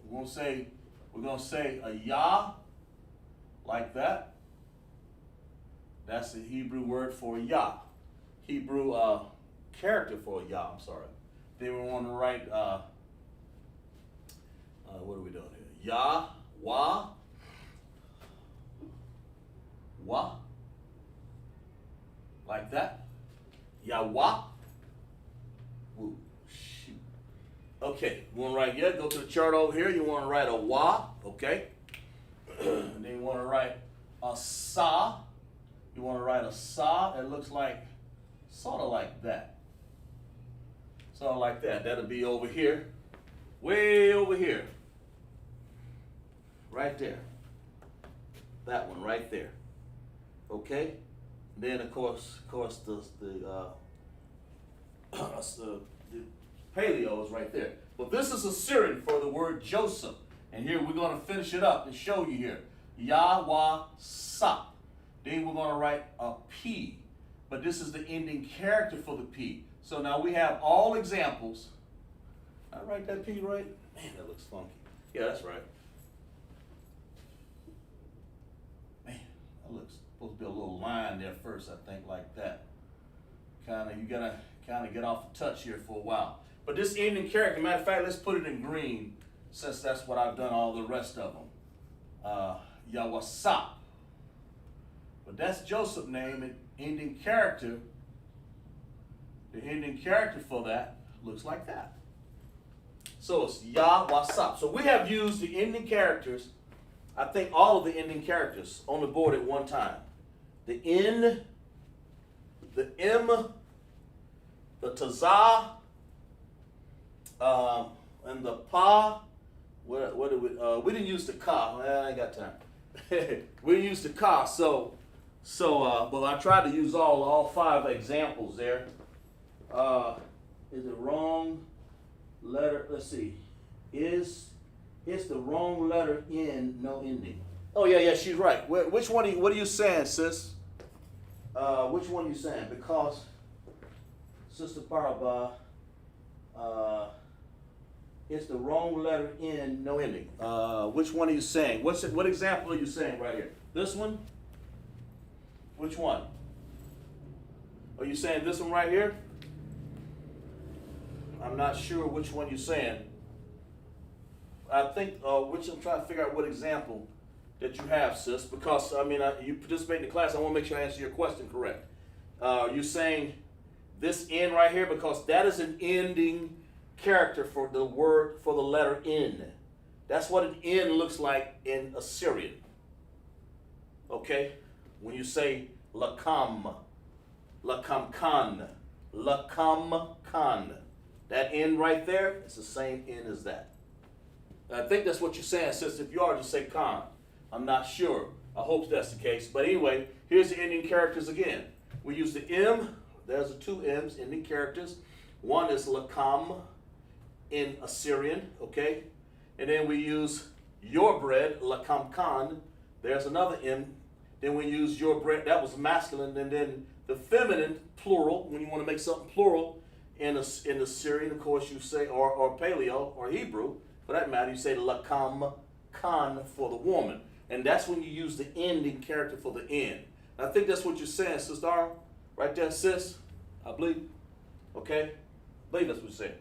A: We're gonna say a Yah like that. That's the Hebrew word for Yah. Hebrew character for Yah. I'm sorry. Then we want to write what are we doing here? Yah, wa, like that. Yahweh. Ooh, shoot. Okay, you want to write, go to the chart over here. You want to write a wa, okay? And then you want to write a sa. You want to write a sa that looks like, sort of like that. Sort of like that. That'll be over here. Way over here. Right there. That one right there. Okay? Then of course the paleo is right there. But this is Assyrian for the word Joseph. And here we're going to finish it up and show you here. Yahweh sa. Then we're going to write a P. But this is the ending character for the P. So now we have all examples. I write that P right? Man, that looks funky. Yeah, that's right. Man, that looks supposed to be a little line there first, I think, like that. You gotta get off the touch here for a while. But this ending character, matter of fact, let's put it in green, since that's what I've done all the rest of them. Yawasap. But that's Joseph's name, and ending character. The ending character for that looks like that. So it's Yawasap. So we have used the ending characters, I think all of the ending characters on the board at one time. The N, the M, the Tazah, and the Pa. What did we didn't use the Ka. I ain't got time. We didn't use the Ka. But I tried to use all 5 examples there. Is it wrong letter? Let's see. Is the wrong letter in no ending? Oh yeah, she's right. Which one? What are you saying, sis? Which one are you saying? Because Sister Paraba, it's the wrong letter in no ending. Which one are you saying? What example are you saying right here? This one? Which one? Are you saying this one right here? I'm not sure which one you're saying. I think which I'm trying to figure out what example that you have, sis, because I mean you participate in the class. I want to make sure I answer your question correct. You're saying this N right here because that is an ending character for the word, for the letter N. That's what an N looks like in Assyrian. Okay? When you say lakam, lakamkan, lakamkan, that N right there, it's the same N as that. I think that's what you're saying, sister. If you are, just say Khan. I'm not sure. I hope that's the case. But anyway, here's the ending characters again. We use the M. There's the two M's, ending characters. One is lakam in Assyrian, okay? And then we use your bread, lakam khan. There's another M. Then we use your bread. That was masculine. And then the feminine, plural, when you want to make something plural in Assyrian, of course, you say, or Paleo, or Hebrew, for that matter, you say lakam khan for the woman. And that's when you use the ending character for the N. And I think that's what you're saying, Sister R. Right there, sis. I believe. Okay? I believe that's what you're saying.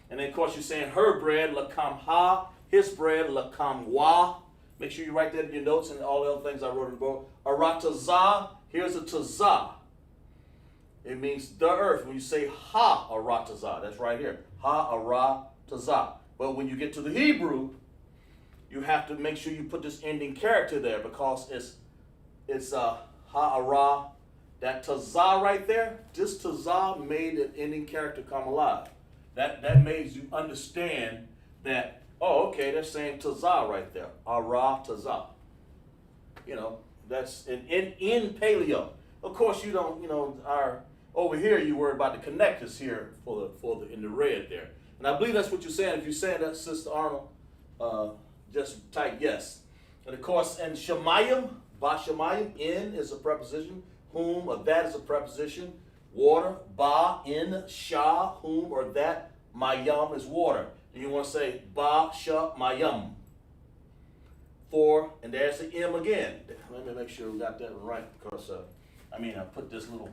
A: And then, of course, you're saying her bread, lakam ha. His bread, lakam wa. Make sure you write that in your notes and all the other things I wrote in the book. Aratazah. Here's a tazah. It means the earth. When you say ha aratazah, that's right here. Ha aratazah. But when you get to the Hebrew, you have to make sure you put this ending character there because it's ha'ara. That tazah right there, this tazah made an ending character come alive. That made you understand that, oh, okay, they're saying tazah right there. Ara tazah. You know, that's in Paleo. Of course, you don't, over here you worry about the connectors here for the in the red there. And I believe that's what you're saying. If you're saying that, Sister Arnold, just type yes. And of course, in Shemayim, ba Shemayim, in is a preposition, whom or that is a preposition, water, ba, in, sha, whom or that, mayam is water. And you want to say ba, sha, mayam. For, and there's the M again. Let me make sure we got that right because, I put this little,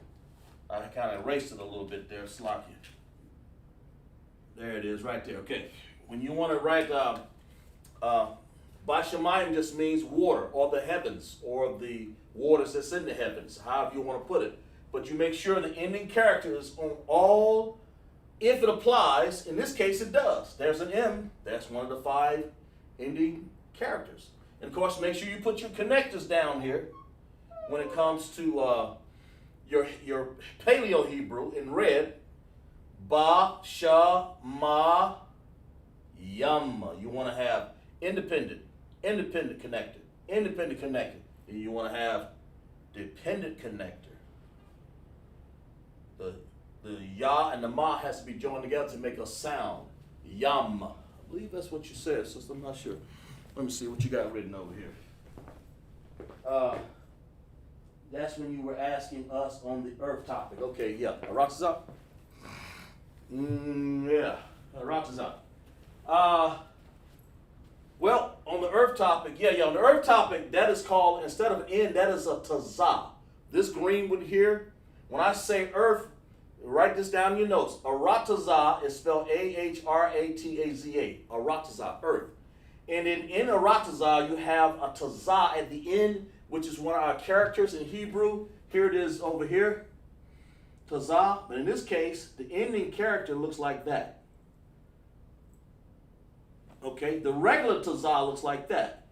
A: I kind of erased it a little bit there, sloppy. There it is, right there. Okay. When you want to write, Bashamayim just means water, or the heavens, or the waters that's in the heavens, however you want to put it. But you make sure the ending character is on all, if it applies, in this case it does. There's an M, that's one of the 5 ending characters. And of course, make sure you put your connectors down here when it comes to your Paleo Hebrew in red. Ba, sha, ma, yum. You want to have independent connector, and you want to have dependent connector. The ya and the ma has to be joined together to make a sound. Yum. I believe that's what you said, sister. I'm not sure. Let me see what you got written over here. That's when you were asking us on the earth topic. Okay, yeah. Aratazah? Yeah. Aratazah. Well, on the earth topic, on the earth topic, that is called, instead of N, that is a tazah. This green one here, when I say earth, write this down in your notes. Aratazah is spelled A-H-R-A-T-A-Z-A. Aratazah, earth. And in Aratazah, you have a tazah at the end, which is one of our characters in Hebrew. Here it is over here. Tazah. But in this case, the ending character looks like that. Okay, the regular tazah looks like that,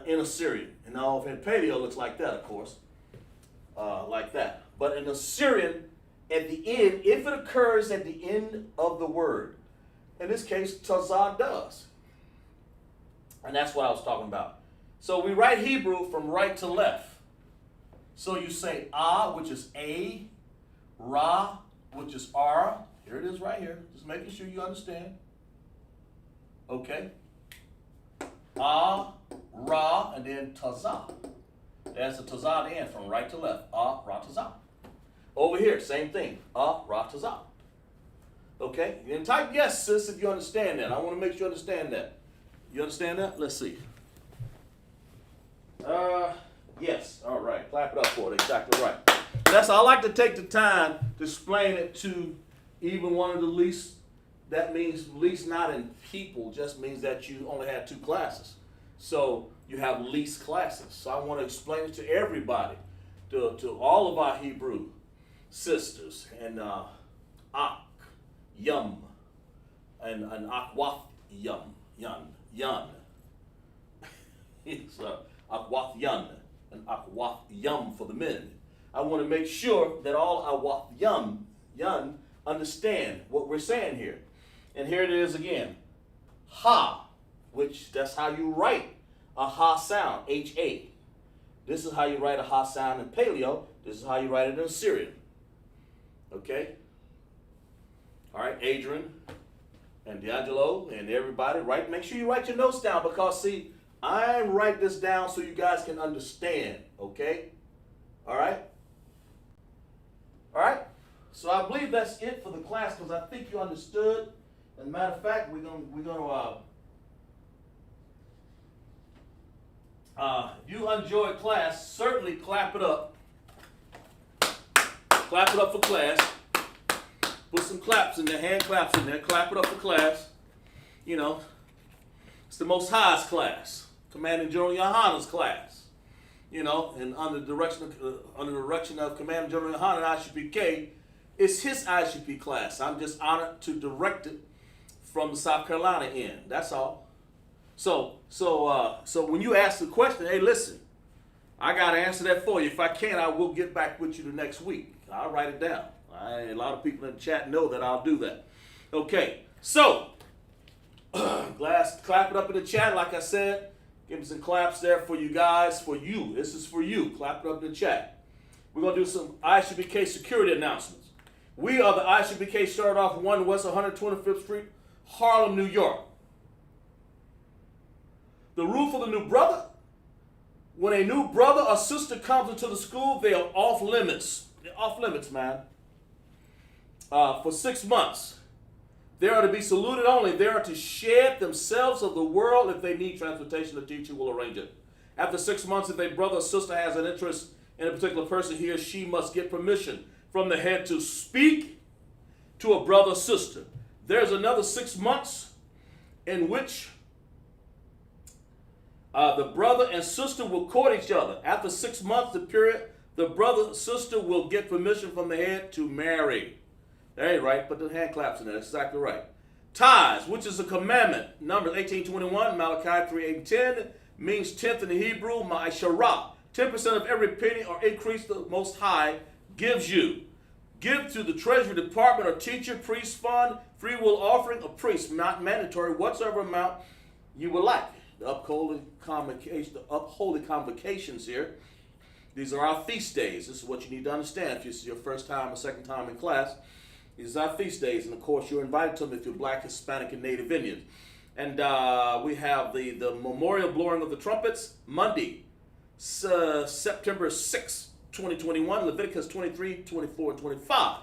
A: in Assyrian. And now in Paleo looks like that, of course, like that. But in Assyrian, at the end, if it occurs at the end of the word, in this case, tazah does. And that's what I was talking about. So we write Hebrew from right to left. So you say which is A, ra, which is R. Here it is right here. Just making sure you understand. Okay. Ra, and then tazah. That's a tazah at the end from right to left. Ra, tazah. Over here, same thing. Ra, tazah. Okay? You can type yes, sis, if you understand that. I want to make sure you understand that. You understand that? Let's see. Yes. All right. Clap it up for it. Exactly right. that's, I like to take the time to explain it to even one of the least, that means least not in people, just means that you only had 2 classes. So you have least classes. So I want to explain it to everybody, to all of our Hebrew sisters, and Ak, Yum, and Akwath, Yun. It's Akwath Yun and Akwath Yum for the men. I want to make sure that all Akwath Yun understand what we're saying here. And here it is again. Ha, which that's how you write a ha sound, H-A. This is how you write a ha sound in Paleo. This is how you write it in Assyrian. Okay? All right, Adrian and D'Angelo and everybody, right? Make sure you write your notes down, because see, I write this down so you guys can understand, okay? All right? All right? So I believe that's it for the class, because I think you understood. As a matter of fact, we're gonna if you enjoyed class, certainly clap it up. Clap it up for class. Put some claps in there, hand claps in there. Clap it up for class. You know, it's the Most High's class, Commanding General Yohana's class. You know, and under the direction of Commanding General Yohana and ISUPK, it's his ISUP class. I'm just honored to direct it from the South Carolina end. That's all. So when you ask the question, hey, listen, I got to answer that for you. If I can, I will get back with you the next week. I'll write it down. A lot of people in the chat know that I'll do that. Okay, so clap it up in the chat. Like I said, give me some claps there for you guys. For you, this is for you. Clap it up in the chat. We're gonna do some ISUBK security announcements. We are the ISUBK, started off 1 West 125th Street, Harlem, New York. The rule for the new brother: when a new brother or sister comes into the school, they are off limits. They're off limits, man. For 6 months. They are to be saluted only. They are to shed themselves of the world. If they need transportation, the teacher will arrange it. After 6 months, if a brother or sister has an interest in a particular person, he or she must get permission from the head to speak to a brother or sister. There's another 6 months in which the brother and sister will court each other. After 6 months, the period, the brother and sister will get permission from the head to marry. That ain't right. Put the hand claps in there. That's exactly right. Tithes, which is a commandment. Numbers 18:21, Malachi 3:8-10, means tenth in the Hebrew, ma'asharah. 10% of every penny or increase the Most High gives you. Give to the Treasury Department or teacher, priest fund, free will offering, or priest, not mandatory, whatsoever amount you would like. The upholding convocations here. These are our feast days. This is what you need to understand if this is your first time or second time in class. These are our feast days, and of course you're invited to them if you're Black, Hispanic, and Native Indian. And we have the memorial blowing of the trumpets Monday, September 6, 2021, Leviticus 23, 24, and 25.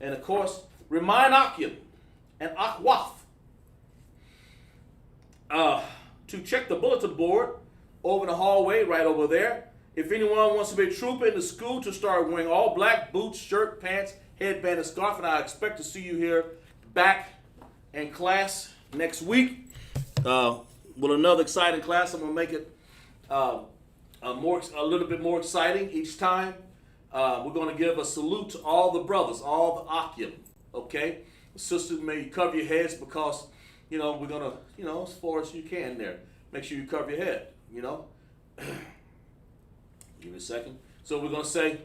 A: And of course, remind Akim and Akwath to check the bulletin board over in the hallway right over there. If anyone wants to be a trooper in the school, to start wearing all black, boots, shirt, pants, headband, and scarf. And I expect to see you here back in class next week with another exciting class. I'm going to make it a little bit more exciting each time. We're going to give a salute to all the brothers, all the Akim, okay? Sisters, may you cover your heads, because, we're going to, as far as you can there, make sure you cover your head, Give me a second. So we're going to say,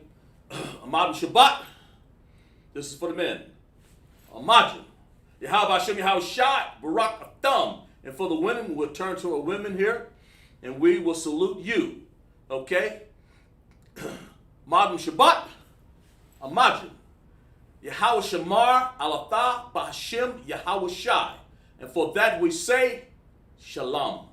A: Ahmad Shabbat. This is for the men. Ahmad. Yahweh Hashem Yahweh Shai, Barak Atham. And for the women, we'll turn to our women here, and we will salute you. Okay? Ahmad Shabbat. Ahmad. Yahweh Shamar, Alatha, Bahashem, Yahweh Shai. And for that we say, Shalom.